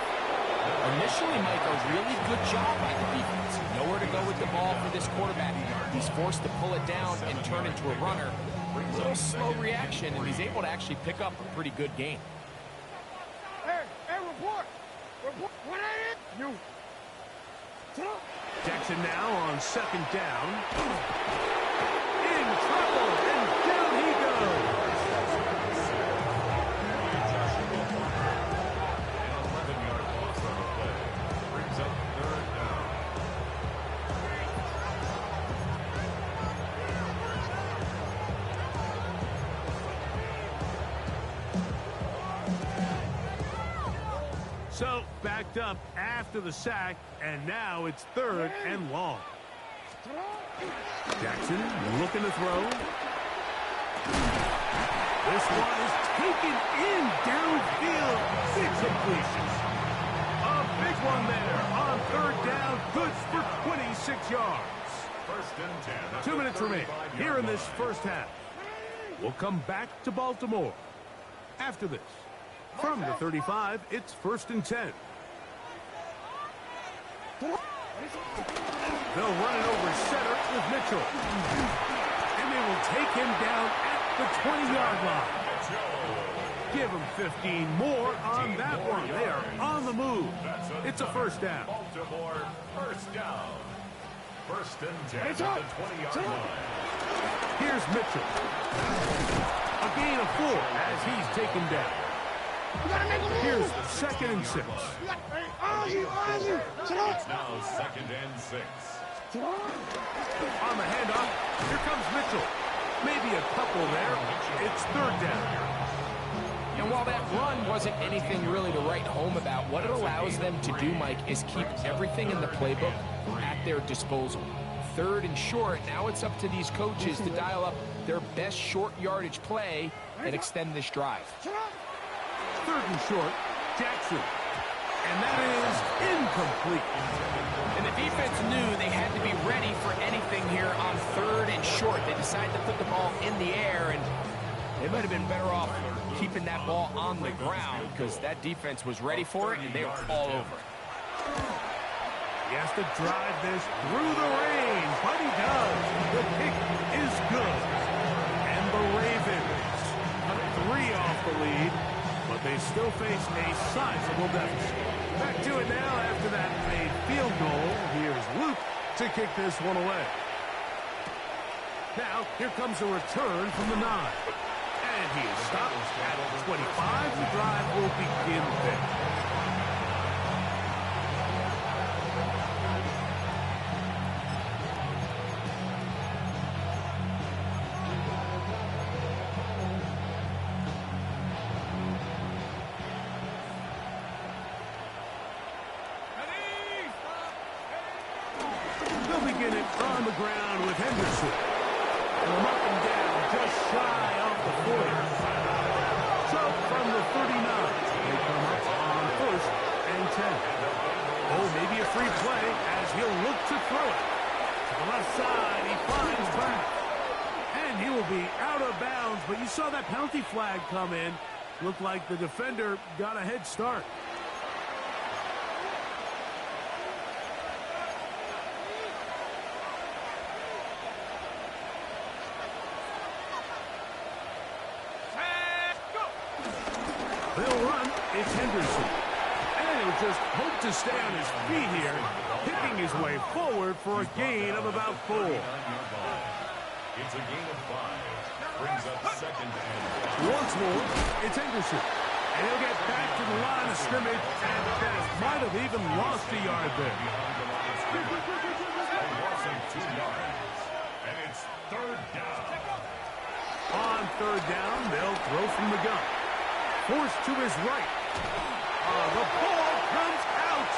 Initially, Mike, a really good job by the defense. Nowhere to go with the ball for this quarterback. He's forced to pull it down and turn into a runner. A little slow reaction, and he's able to actually pick up a pretty good gain. Hey, report! Report! What ain't it? You. Jackson now on second down. In trouble, and down he goes. An 11-yard loss on the play. Brings up third down. So, backed up after the sack, and now it's third and long. Jackson looking to throw. This one is taken in downfield. Big completion. A big one there on third down. Good for 26 yards. First and 10. at 2 the minutes remain 35-yard here in this line. first half. We'll come back to Baltimore after this. From the 35, it's first and 10. They'll run it over center with Mitchell. And they will take him down at the 20-yard line. Give him 15 more on that one. They are on the move. It's a first down. Baltimore first down. First and 10 at the 20-yard line. Here's Mitchell. A gain of 4 as he's taken down. Here's 2nd and 6. It's now 2nd and 6. On the handoff, here comes Mitchell. Maybe a couple there. It's 3rd down. And while that run wasn't anything really to write home about, what it allows them to do, Mike, is keep everything in the playbook at their disposal. 3rd and short, now it's up to these coaches to dial up their best short yardage play and extend this drive. 3rd and short, Jackson. And that is incomplete. And the defense knew they had to be ready for anything here on 3rd and short. They decided to put the ball in the air, and they might have been better off keeping that ball on the ground because that defense was ready for it, and they were all over it. He has to drive this through the rain, but he does. The kick is good. And the Ravens cut 3 off the lead, but they still face a sizable deficit. Back to it now after that made field goal. Here's Luke to kick this one away. Now, here comes a return from the 9. And he is stopped at 25. The drive will begin there. They'll begin it on the ground with Henderson. And up and down, just shy of the 40. So from the 39, they come up on 1st and 10. Oh, maybe a free play as he'll look to throw it. To the left side, he finds back. And he will be out of bounds, but you saw that penalty flag come in. Looked like the defender got a head start. They'll run. It's Henderson. And he'll just hope to stay on his feet here, picking his way forward for a gain of about 4. It's a gain of 5. Brings up 2nd and 5. Once more, it's Henderson. And he'll get back to the line of scrimmage at best. Might have even lost a yard there. Lossing 2 yards. And it's 3rd down. On 3rd down, they'll throw from the gun. Forced to his right. The ball comes out.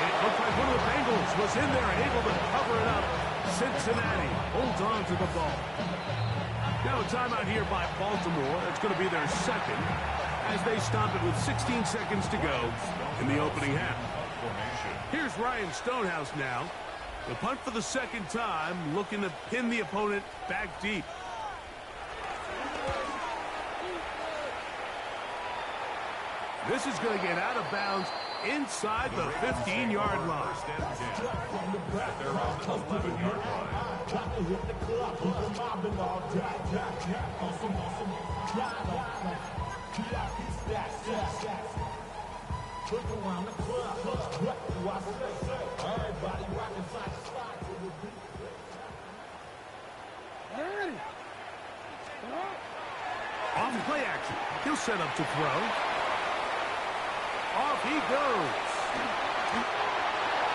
It looked like one of the Bengals was in there able to cover it up. Cincinnati holds on to the ball. Now a timeout here by Baltimore. That's going to be their 2nd as they stop it with 16 seconds to go in the opening half. Here's Ryan Stonehouse now. The punt for the 2nd time, looking to pin the opponent back deep. This is going to get out of bounds inside the 15-yard line. They're around the 11-yard line. Off play action. He'll set up to throw. Off he goes.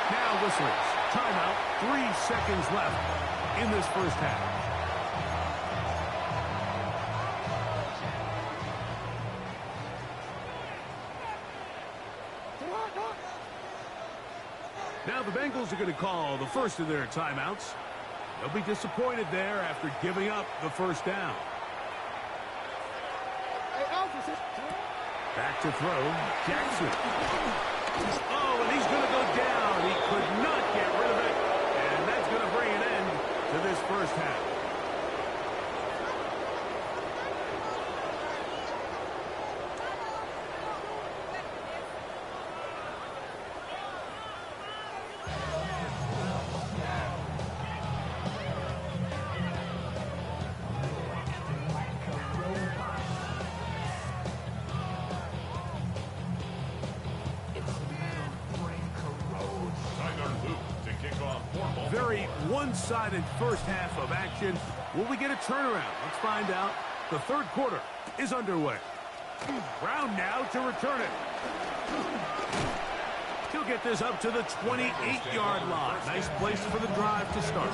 Now whistles. Timeout. 3 seconds left in this first half. Now the Bengals are going to call the first of their timeouts. They'll be disappointed there after giving up the first down. Back to throw, Jackson. Oh, and he's going to go down. He could not get rid of it. And that's going to bring an end to this first half. very one-sided first half of action. Will we get a turnaround? Let's find out. The third quarter is underway. Brown now to return it. He'll get this up to the 28-yard line. Nice place for the drive to start.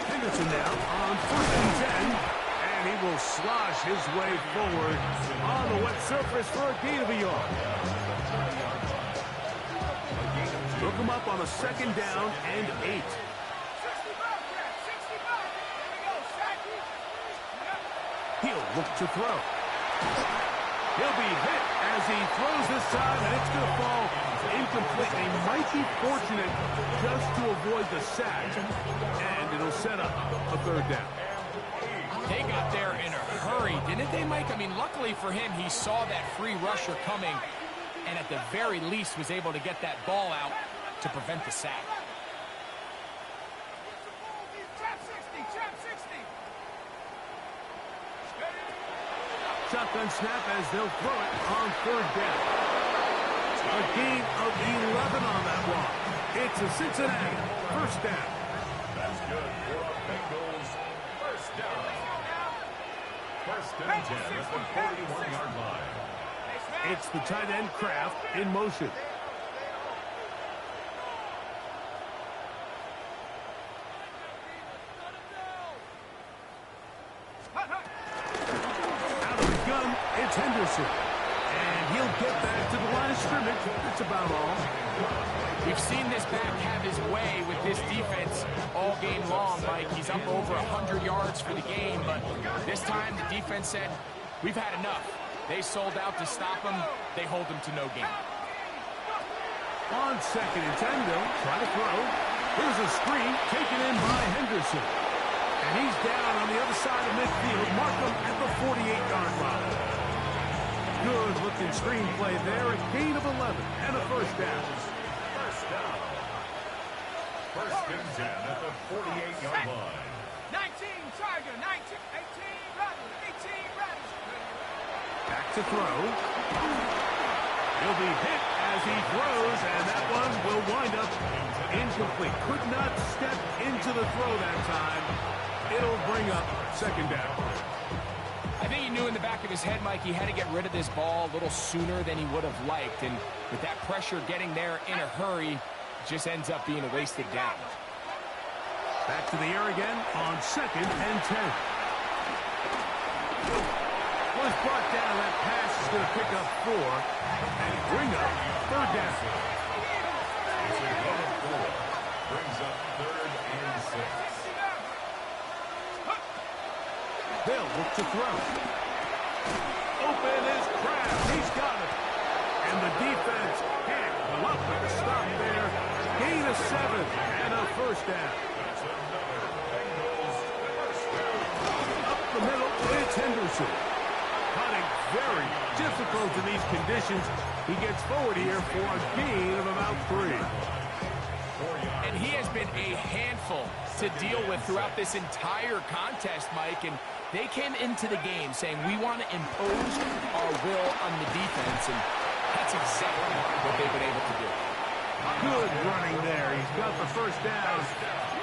Henderson now on 1st and 10. And he will slosh his way forward on the wet surface for a gain of a yard. Look him up on a 2nd down and 8. He'll look to throw. He'll be hit as he throws this time, and it's going to fall incomplete. They might be fortunate just to avoid the sack, and it'll set up a 3rd down. They got there in a hurry, didn't they, Mike? I mean, luckily for him, he saw that free rusher coming, and at the very least was able to get that ball out to prevent the sack. Shotgun snap as they'll throw it on 3rd down. A gain of 11 on that one. It's a Cincinnati 1st down. That's good for a Bengals 1st down. 1st and 10 at the 41-yard line. It's the tight end Kraft in motion. It's Henderson, and he'll get back to the line of scrimmage. That's about all. We've seen this back have his way with this defense all game long, Mike. He's up over 100 yards for the game, but this time the defense said, we've had enough. They sold out to stop him. They hold him to no gain. On 2nd and 10, they'll try to throw. Here's a screen taken in by Henderson. And he's down on the other side of midfield. Mark him at the 48-yard line. Good-looking screenplay there. A gain of 11 and a 1st down. 1st down. 1st and 10 at the 48-yard line. 19, Tiger, 19, 18, Riders, 18, Riders. Back to throw. He'll be hit as he throws, and that one will wind up incomplete. Could not step into the throw that time. It'll bring up 2nd down. I think he knew in the back of his head, Mike, he had to get rid of this ball a little sooner than he would have liked. And with that pressure getting there in a hurry, it just ends up being a wasted down. Back to the air again on 2nd and 10. Was brought down. That pass is going to pick up 4 and bring up 3rd down. It's a gain of 4. Brings up 3rd and 6. They'll look to throw. Open is Kraft. He's got it. And the defense can't pull up with a stop there. Gain of 7 and a 1st down. That's another Bengals 1st down. Up the middle, it's Henderson. Cutting very difficult in these conditions. He gets forward here for a gain of about 3. And he has been a handful to deal with throughout this entire contest, Mike. And they came into the game saying, we want to impose our will on the defense. And that's exactly what they've been able to do. Good running there. He's got the 1st down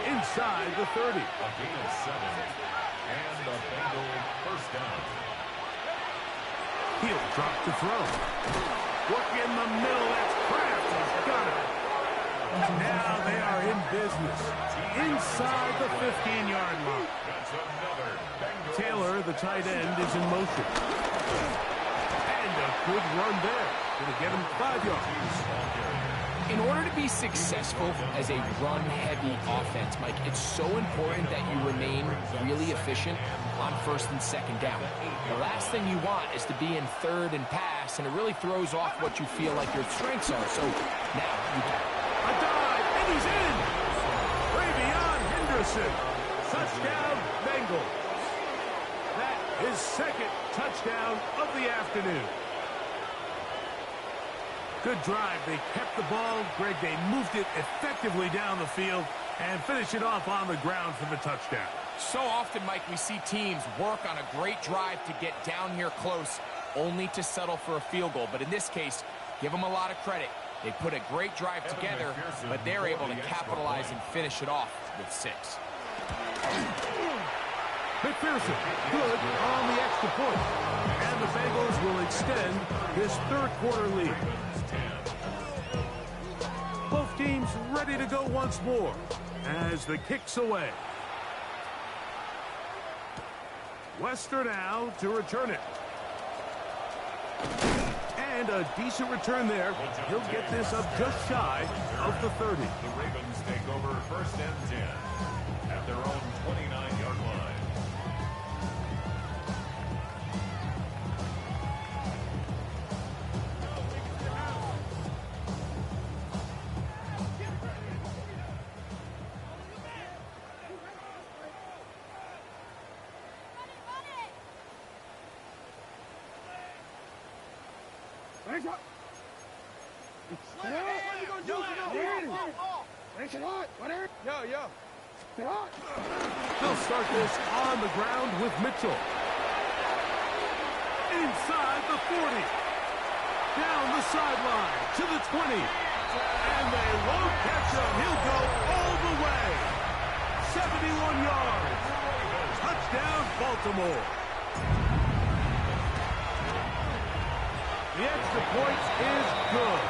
inside the 30. A gain of 7. And the Bengals 1st down. He'll drop to throw. Work in the middle. That's Kraft. He's got it. Now they are in business. Inside the 15-yard line. That's another Bengals. Taylor, the tight end, is in motion. And a good run there. Going to get him 5 yards. In order to be successful as a run-heavy offense, Mike, it's so important that you remain really efficient on 1st and 2nd down. The last thing you want is to be in 3rd and pass, and it really throws off what you feel like your strengths are. So now you can. A dive, and he's in. Ravion Henderson. Touchdown, Bengals. That is 2nd touchdown of the afternoon. Good drive. They kept the ball. Greg, they moved it effectively down the field and finished it off on the ground for the touchdown. So often, Mike, we see teams work on a great drive to get down here close, only to settle for a field goal. But in this case, give them a lot of credit. They put a great drive together, but they're able to capitalize and finish it off with 6. McPherson, good on the extra point. And the Bengals will extend this third-quarter lead. Both teams ready to go once more as the kick's away. Wester now to return it. And a decent return there. He'll get this up just shy of the 30. The Ravens take over 1st and 10 at their own 29-yard line. They'll start this on the ground with Mitchell. Inside the 40. Down the sideline to the 20. And they won't catch him. He'll go all the way. 71 yards. Touchdown, Baltimore. The extra point is good.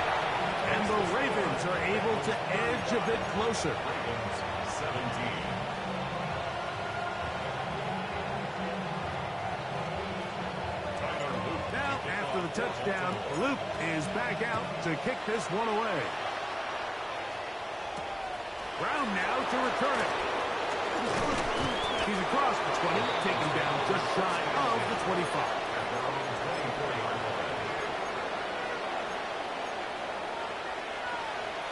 And the Ravens are able to edge a bit closer. 17. Now, after the touchdown, Luke is back out to kick this one away. Brown now to return it. He's across the 20, taken down just shy of the 25.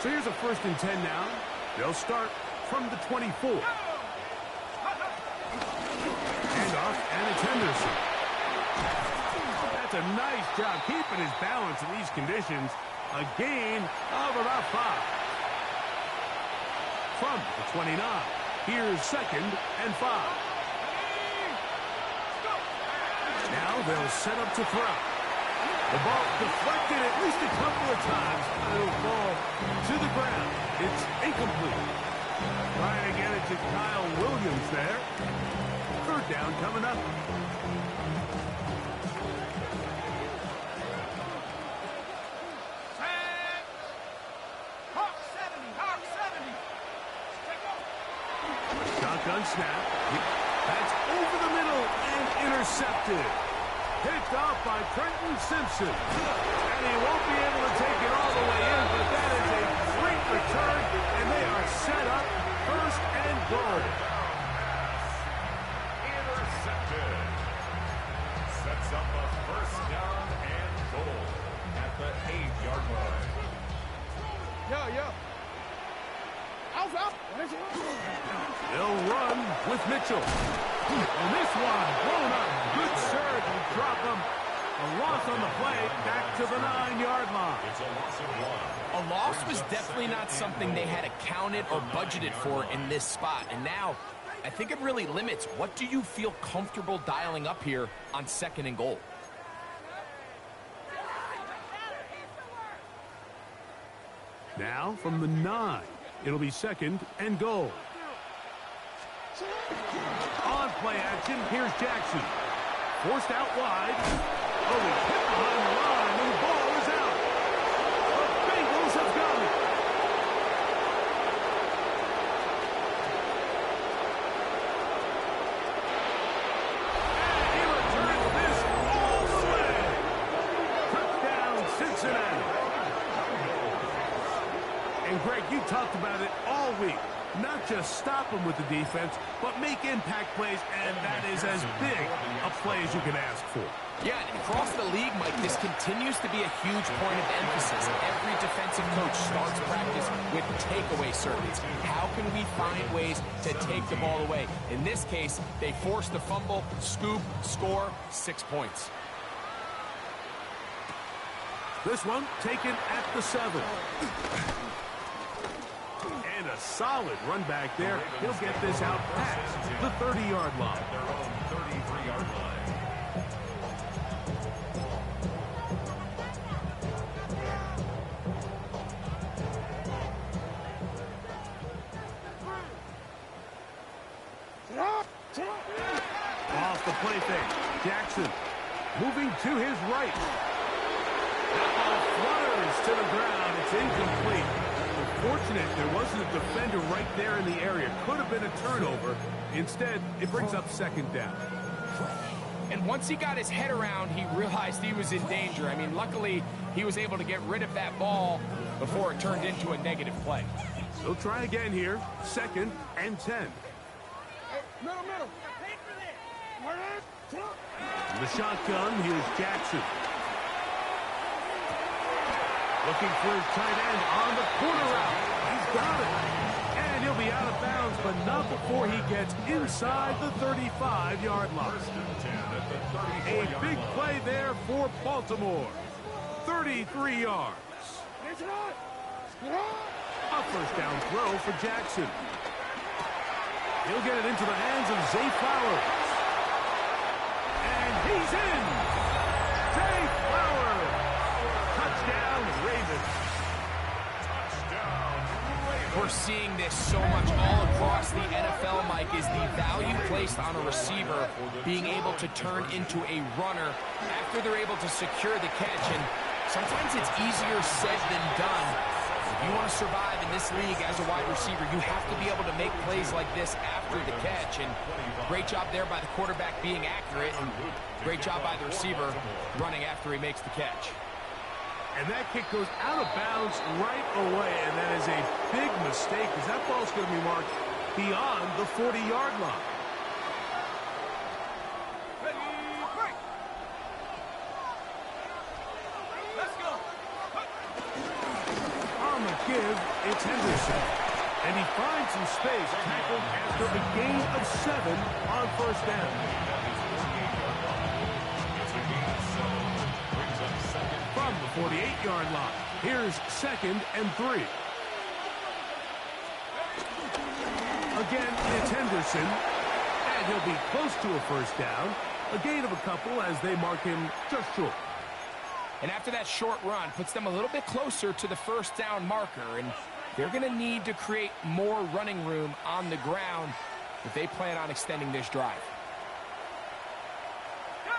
So here's a 1st and 10 now. They'll start from the 24. Handoff, and it's Henderson. That's a nice job keeping his balance in these conditions. A gain of about 5. From the 29, here's 2nd and 5. Now they'll set up to throw. The ball deflected at least a couple of times. It'll fall to the ground. It's incomplete. Trying to get it to Kyle Williams there. 3rd down coming up. Shotgun snap. That's over the middle and intercepted. Picked off by Trenton Simpson. And he won't be able to take it all the way in, but that is a great return, and they are set up 1st and goal. Intercepted. Sets up a 1st down and goal at the 8-yard line. Yo. Out. They'll run with Mitchell. And this one blown up. Good surge and drop him. A loss on the play, back to the 9-yard line. It's a loss of 1. A loss was definitely not something they had accounted or budgeted for in this spot. And now, I think it really limits. What do you feel comfortable dialing up here on 2nd and goal? Now from the 9, it'll be 2nd and goal. On play action, here's Jackson. Forced out wide. Oh, he's hit behind the line, and the ball is out. The Bengals have got it. And he returns this all the way. Touchdown, Cincinnati. And Greg, you talked about it all week. Not just stop them with the defense, but make impact plays, and that is as big a play as you can ask for. Yeah, and across the league, Mike, this continues to be a huge point of emphasis. Every defensive coach starts practice with takeaway circuits. How can we find ways to take the ball away? In this case, they forced the fumble, scoop, score, 6 points. This one taken at the 7. And a solid run back there. He'll get this out past the 30-yard line. At their own 33-yard line. Off the play fake. Jackson moving to his right. That ball flutters to the ground. It's incomplete. Unfortunate there wasn't a defender right there in the area. Could have been a turnover. Instead, it brings up second down. And once he got his head around, he realized he was in danger. I mean, luckily, he was able to get rid of that ball before it turned into a negative play. So try again here. 2nd and 10. Middle. In the shotgun, here's Jackson. Looking for his tight end on the corner route. He's got it. And he'll be out of bounds, but not before he gets inside the 35-yard line. A big play there for Baltimore. 33 yards. A first down throw for Jackson. He'll get it into the hands of Zay Flowers. And he's in. Zay Flowers. Touchdown, Ravens. We're seeing this so much all across the NFL, Mike, is the value placed on a receiver being able to turn into a runner after they're able to secure the catch. And sometimes it's easier said than done. If you want to survive in this league as a wide receiver, you have to be able to make plays like this after the catch. And great job there by the quarterback being accurate. And great job by the receiver running after he makes the catch. And that kick goes out of bounds right away, and that is a big mistake because that ball's going to be marked beyond the 40-yard line. Let's go. On the give, it's Henderson. And he finds some space, tackled after a gain of 7 on first down. From the 48-yard line, here's 2nd and 3. Again, it's Henderson, and he'll be close to a first down. A gain of a couple as they mark him just short. And after that short run, puts them a little bit closer to the first down marker, and they're going to need to create more running room on the ground if they plan on extending this drive. Go!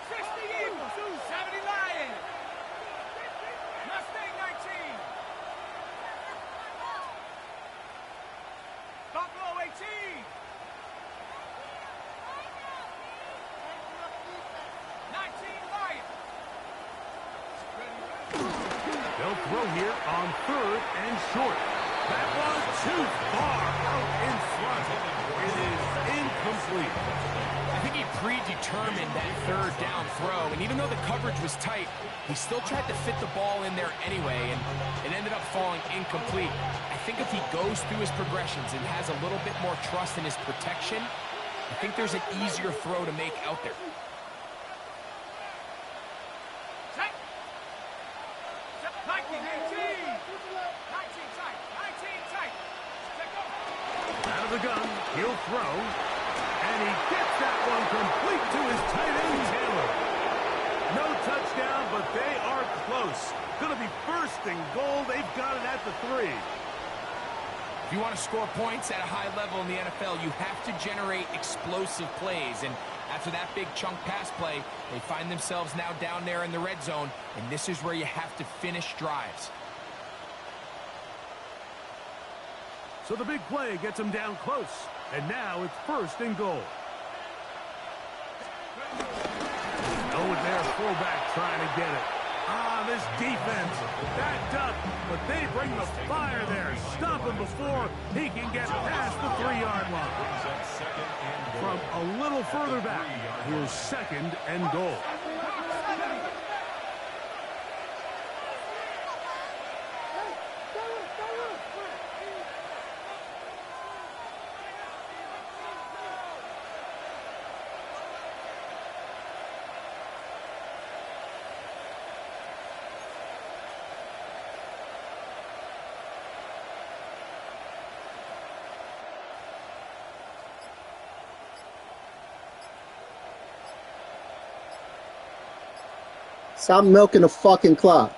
60 Eagles, 70 Lions. Mustang 19. Buffalo 18. They'll throw here on 3rd and short. That was too far out in front. It is incomplete. I think he predetermined that 3rd down throw, and even though the coverage was tight, he still tried to fit the ball in there anyway, and it ended up falling incomplete. I think if he goes through his progressions and has a little bit more trust in his protection, I think there's an easier throw to make out there. Out of the gun, he'll throw, and he gets that one complete to his tight end, Taylor. No touchdown, but they are close. Going to be 1st and goal. They've got it at the 3. If you want to score points at a high level in the NFL, you have to generate explosive plays. And after that big chunk pass play, they find themselves now down there in the red zone, and this is where you have to finish drives. So the big play gets him down close. And now it's 1st and goal. Oh, with their fullback trying to get it. This defense backed up, but they bring the fire there. Stop him before he can get past the 3-yard line. From a little further back, here's 2nd and goal. Stop milking the fucking clock.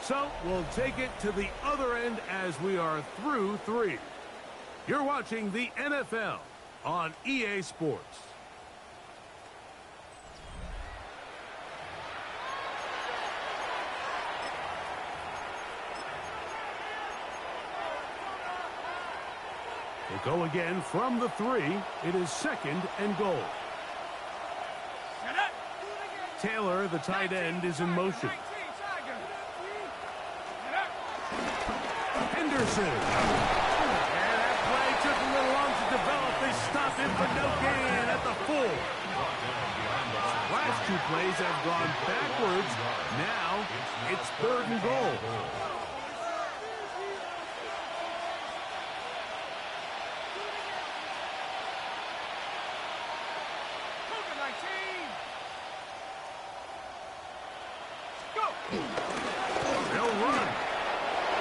So we'll take it to the other end as we are through 3. You're watching the NFL on EA Sports. We'll go again from the 3. It is 2nd and goal. Taylor, the tight end, is in motion. Henderson. And that play took a little long to develop. They stopped him for no gain at the full. Last 2 plays have gone backwards. Now it's 3rd and goal. They'll run.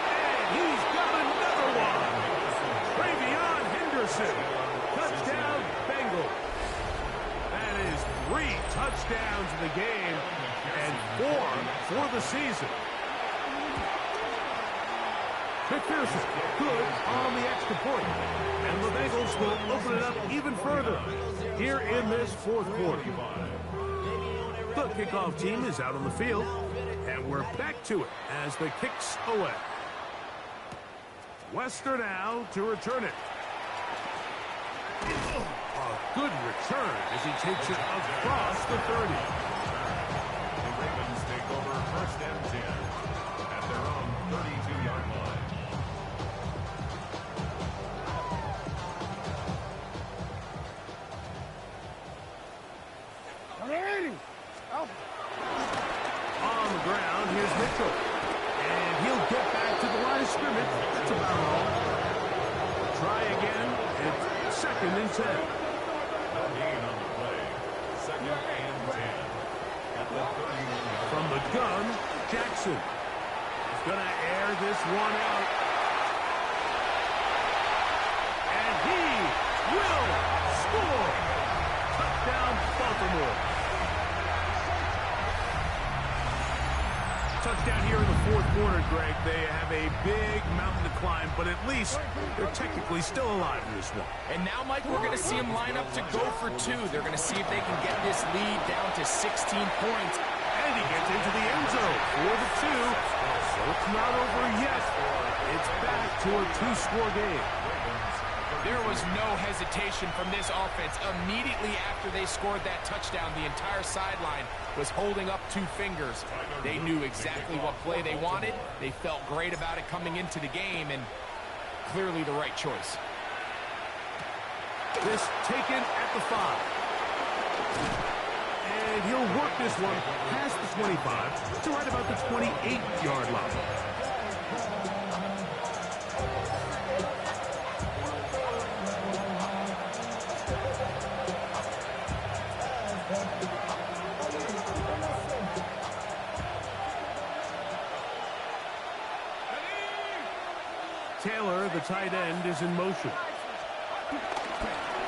And he's got another one. Travion Henderson. Touchdown, Bengals. That is 3 touchdowns in the game and 4 for the season. McPherson, good on the extra point. And the Bengals will open it up even further here in this 4th quarter. The kickoff team is out on the field, and we're back to it as the kick's away. Wester now to return it. A good return as he takes it across the 30. The Ravens take over 1st and 10 at their own 32-yard line. On the ground, here's Mitchell. And he'll get back to the line of scrimmage. That's about all. Try again. It's 2nd and 10. No gain on the play. 2nd and 10 at the 31-yard. From the gun, Jackson. He's going to air this one out. And he will score. Touchdown, Baltimore. Touchdown here in the 4th quarter, Greg. They have a big mountain to climb, but at least they're technically still alive in this one. And now, Mike, we're going to see them line up to go for 2. They're going to see if they can get this lead down to 16 points. And he gets into the end zone for the 2. So it's not over yet. It's back to a 2-score game. There was no hesitation from this offense. Immediately after they scored that touchdown, the entire sideline was holding up 2 fingers. They knew exactly what play they wanted. They felt great about it coming into the game, and clearly the right choice. This taken at the 5. And he'll work this one past the 25 to right about the 28-yard line. Taylor, the tight end, is in motion.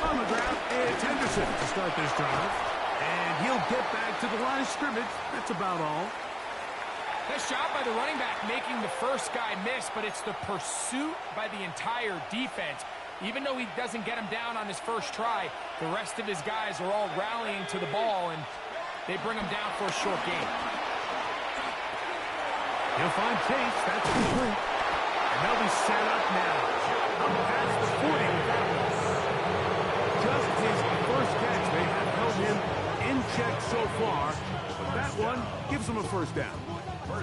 On the ground, it's Henderson to start this drive. And he'll get back to the line of scrimmage. That's about all. Nice job by the running back making the first guy miss, but it's the pursuit by the entire defense. Even though he doesn't get him down on his first try, the rest of his guys are all rallying to the ball, and they bring him down for a short gain. He'll find Chase. That's complete. And they'll be set up now. Up past the 40 with that one. Just his first catch. They have held him in check so far. But that one gives them a first down.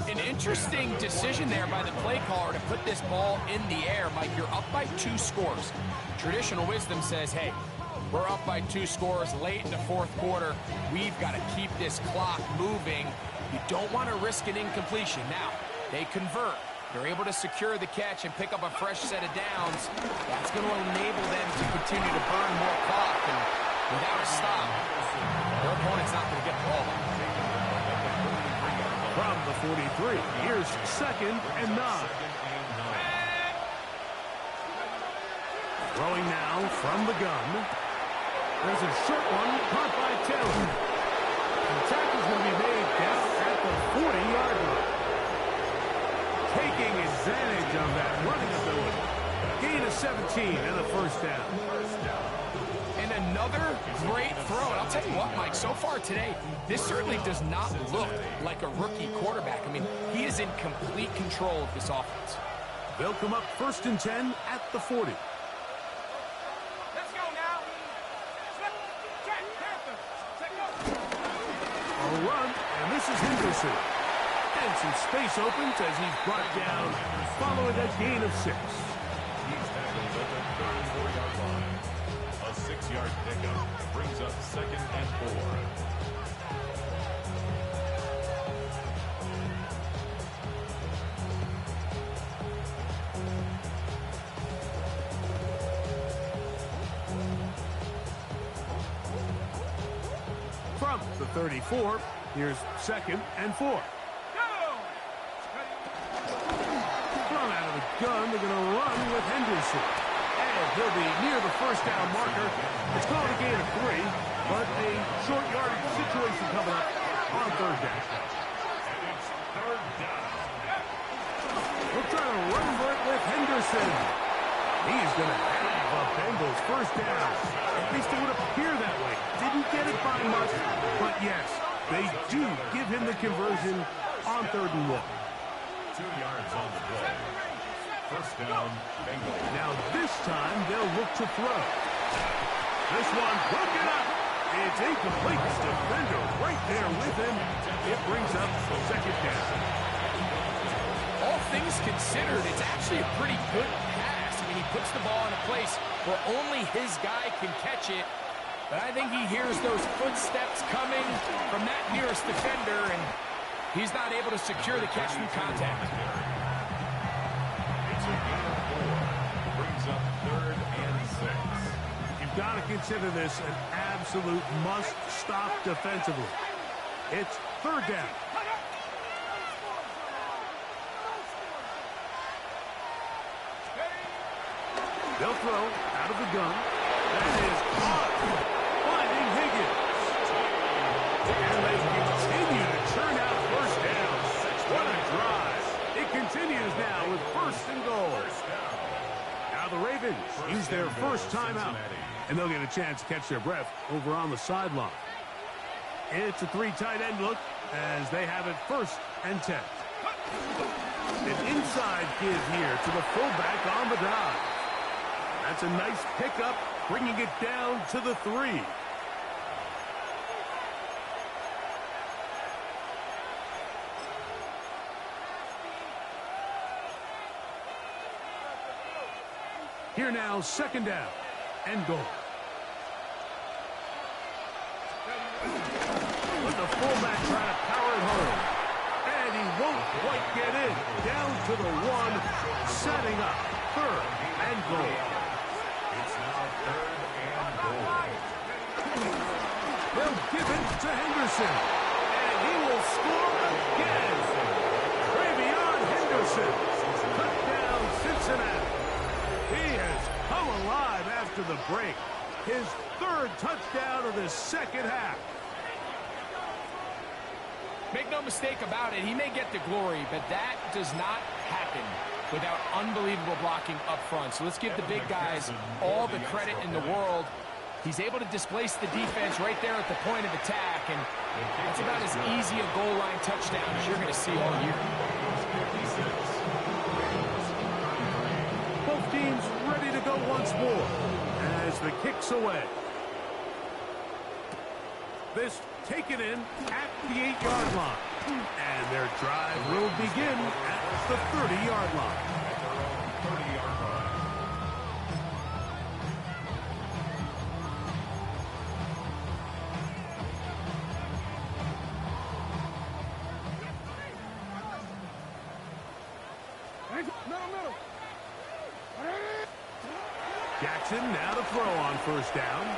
An interesting decision there by the play caller to put this ball in the air. Mike, you're up by 2 scores. Traditional wisdom says, hey, we're up by 2 scores late in the 4th quarter. We've got to keep this clock moving. You don't want to risk an incompletion. Now, they convert. They're able to secure the catch and pick up a fresh set of downs. That's going to enable them to continue to burn more clock. And without a stop, their opponent's not going to get the ball back. From the 43, here's 2nd and 9. Throwing now from the gun. There's a short one caught by Taylor. The tackle's going to be made down at the 40-yard line. Taking advantage of that running ability. Gain of 17 and a first down. And another great throw. And I'll tell you what, Mike, so far today, this certainly does not look like a rookie quarterback. I mean, he is in complete control of this offense. They'll come up 1st and 10 at the 40. Let's go now. Check, Panther. Take over. A run, and this is Henderson. And some space opens as he's brought down following a gain of 6. He's tackled at the 34-yard line. A 6-yard pickup brings up 2nd and 4. From the 34, here's 2nd and 4. Thrown out of the gun, they're going to run with Henderson. And he'll be near the first down marker. It's called a gain of 3, but a short yardage situation coming up on 3rd down. And it's 3rd down. We'll try to run for it with Henderson. He's going to have a Bengals first down. At least it would appear that way. Didn't get it by much, but yes, they do give him the conversion on 3rd and 1. 2 yards on the play. First down, Bengals. Now this time they'll look to throw. This one broken up. It's incomplete. Defender right there with him. It brings up 2nd down. All things considered, it's actually a pretty good pass. I mean, he puts the ball in a place where only his guy can catch it. But I think he hears those footsteps coming from that nearest defender, and he's not able to secure the catch through contact. It's a gain of 4. Brings up 3rd and 6. You've got to consider this an absolute must-stop defensively. It's 3rd down. They'll throw out of the gun. That is caught. Finding Higgins. And they continue to churn out first down. What a drive. It continues now with 1st and goal. Now the Ravens use their first timeout. And they'll get a chance to catch their breath over on the sideline. It's a 3 tight end look as they have it 1st and 10. An inside give here to the fullback on the drive. That's a nice pickup, bringing it down to the 3. Here now, 2nd down and goal. With the fullback trying to power it home. And he won't quite get in. Down to the 1, setting up 3rd and goal. It's now 3rd and goal. They'll give it to Henderson. And he will score again. Travion Henderson. Touchdown Cincinnati. He has come alive after the break. His 3rd touchdown of the 2nd half. Make no mistake about it, he may get the glory, but that does not happen without unbelievable blocking up front. So let's give the big guys all the credit in the world. He's able to displace the defense right there at the point of attack, and that's about as easy a goal line touchdown as you're going to see all year. Both teams ready to go once more as the kick's away. This taken in at the 8-yard line. And their drive will begin at the 30-yard line. At their own 30-yard line. Middle. Jackson now to throw on 1st down.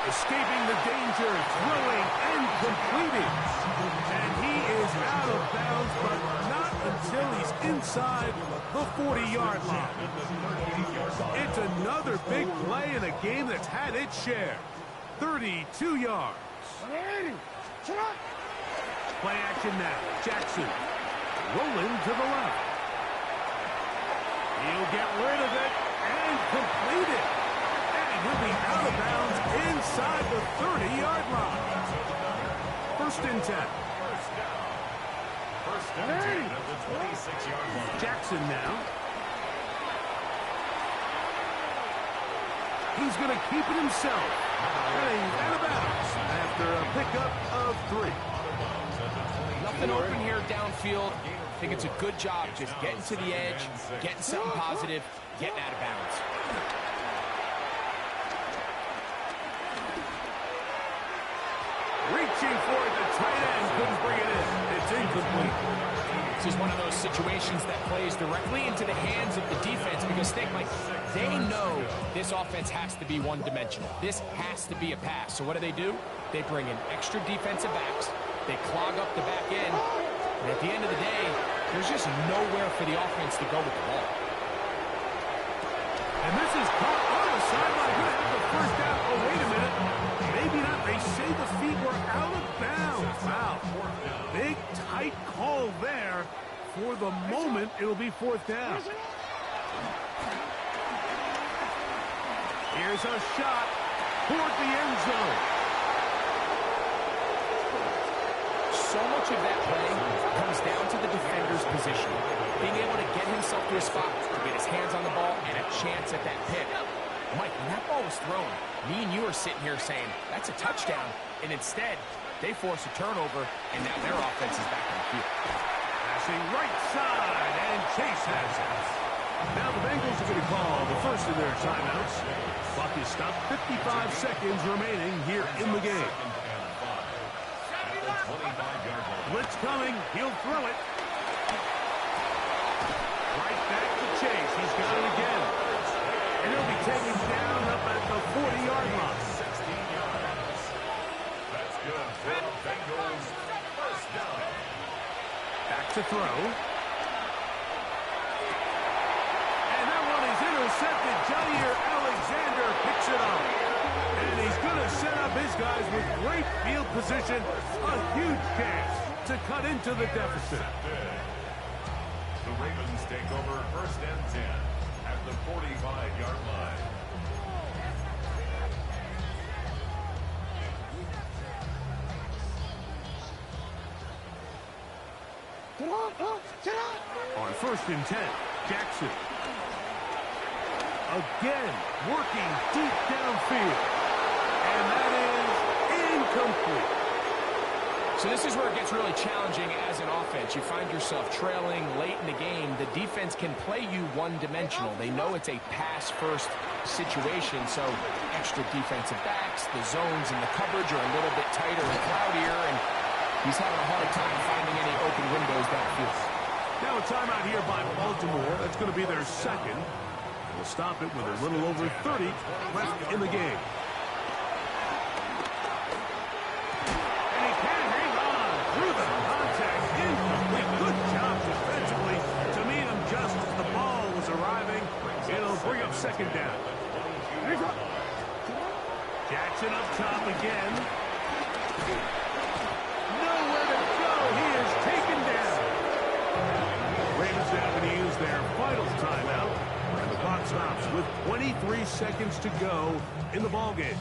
Escaping the danger, throwing and completing. And he is out of bounds, but not until he's inside the 40-yard line. It's another big play in a game that's had its share. 32 yards. 180. Shut up. Play action now. Jackson rolling to the left. He'll get rid of it and complete it. And he'll be out of bounds inside the 30-yard line. First and 10. First and 10 at the 26-yard line. Jackson now. He's going to keep it himself. Heading out of bounds after a pickup of 3. Nothing open here downfield. I think it's a good job just getting to the edge, getting something positive, getting out of bounds. Reaching for it, the tight end couldn't bring it in. It's incomplete. This is one of those situations that plays directly into the hands of the defense because think, Mike, they know this offense has to be one-dimensional. This has to be a pass. So what do? They bring in extra defensive backs. They clog up the back end. And at the end of the day, there's just nowhere for the offense to go with the ball. And this is caught on the sideline. Going to have the first down. Oh, wait a minute. Maybe not. They say the feet were out of bounds. Wow. Big, tight call there. For the moment, it'll be fourth down. Here's a shot toward the end zone. So much of that play comes down to the defender's position. Being able to get himself to a spot, to get his hands on the ball, and a chance at that pick. Mike, when that ball was thrown, me and you are sitting here saying, that's a touchdown. And instead, they force a turnover, and now their offense is back on the field. Passing right side, and Chase has it. Now the Bengals are going to call the first of their timeouts. Clock is stopped, 55 seconds remaining here in the game. Blitz coming, he'll throw it. Right back to Chase, he's got it again. And he'll be taken down up at the 40-yard line. 16 yards. That's good for the Bengals. First down. Back to throw. And that one is intercepted. Jair Alexander picks it up. And he's going to set up his guys with great field position. A huge chance to cut into the deficit. The Ravens take over first and 10 at the 45-yard line. On first and 10, Jackson. Again, working deep downfield. And that is incomplete. So this is where it gets really challenging as an offense. You find yourself trailing late in the game. The defense can play you one-dimensional. They know it's a pass-first situation, so extra defensive backs, the zones and the coverage are a little bit tighter and cloudier, and he's having a hard time finding any open windows downfield. Now a timeout here by Baltimore. That's going to be their second. We'll stop it with a little over 30 left in the game. And he can hang on through the contact. Incomplete. Good job defensively to meet him just as the ball was arriving. It'll bring up second down. Jackson up top again. Nowhere to go. He is taken down. Ravens now going to use their final timeout. And the clock stops with 23 seconds to go in the ballgame.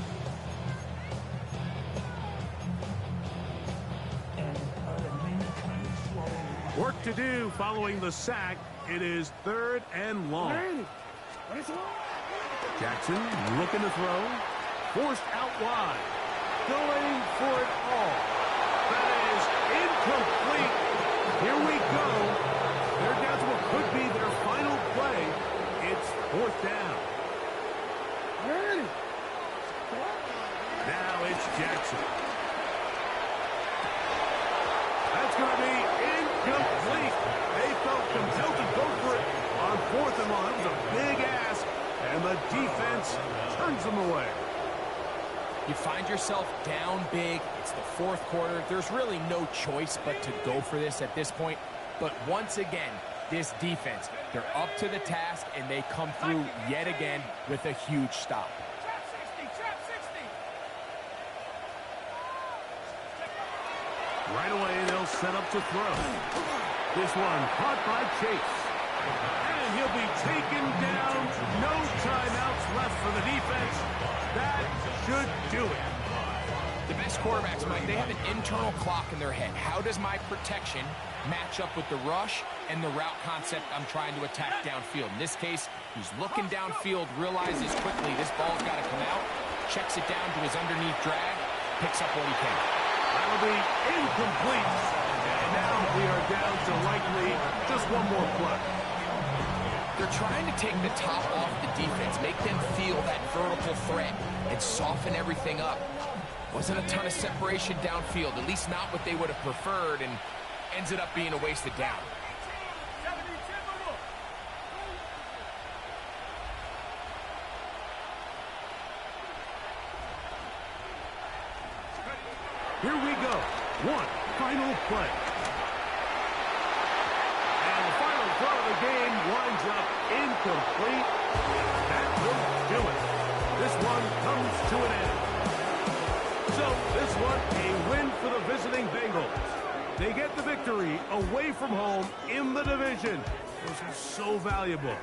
Work to do following the sack. It is third and long. Jackson looking to throw. Forced out wide. Going for it all. That is incomplete. Here we go. They're down to what could be their final play. It's fourth down. Now it's Jackson. That's going to be incomplete. They felt compelled to go for it on fourth and long. It was a big ask, and the defense turns them away. You find yourself down big. It's the fourth quarter. There's really no choice but to go for this at this point. But once again, this defense, they're up to the task, and they come through yet again with a huge stop. Right away, they'll set up to throw. This one caught by Chase. And he'll be taken down. No timeouts left for the defense. That should do it. The best quarterbacks, Mike, they have an internal clock in their head. How does my protection match up with the rush and the route concept I'm trying to attack downfield? In this case, he's looking downfield, realizes quickly this ball's got to come out, checks it down to his underneath drag, picks up what he can. That'll be incomplete. And now we are down to likely just one more play. They're trying to take the top off the defense, make them feel that vertical threat, and soften everything up. Wasn't a ton of separation downfield, at least not what they would have preferred, and ends it up being a wasted down. Here we go. One final play. And the final throw of the game winds up incomplete. That will do it. This one comes to an end. So this one, a win for the visiting Bengals. They get the victory away from home in the division. This is so valuable.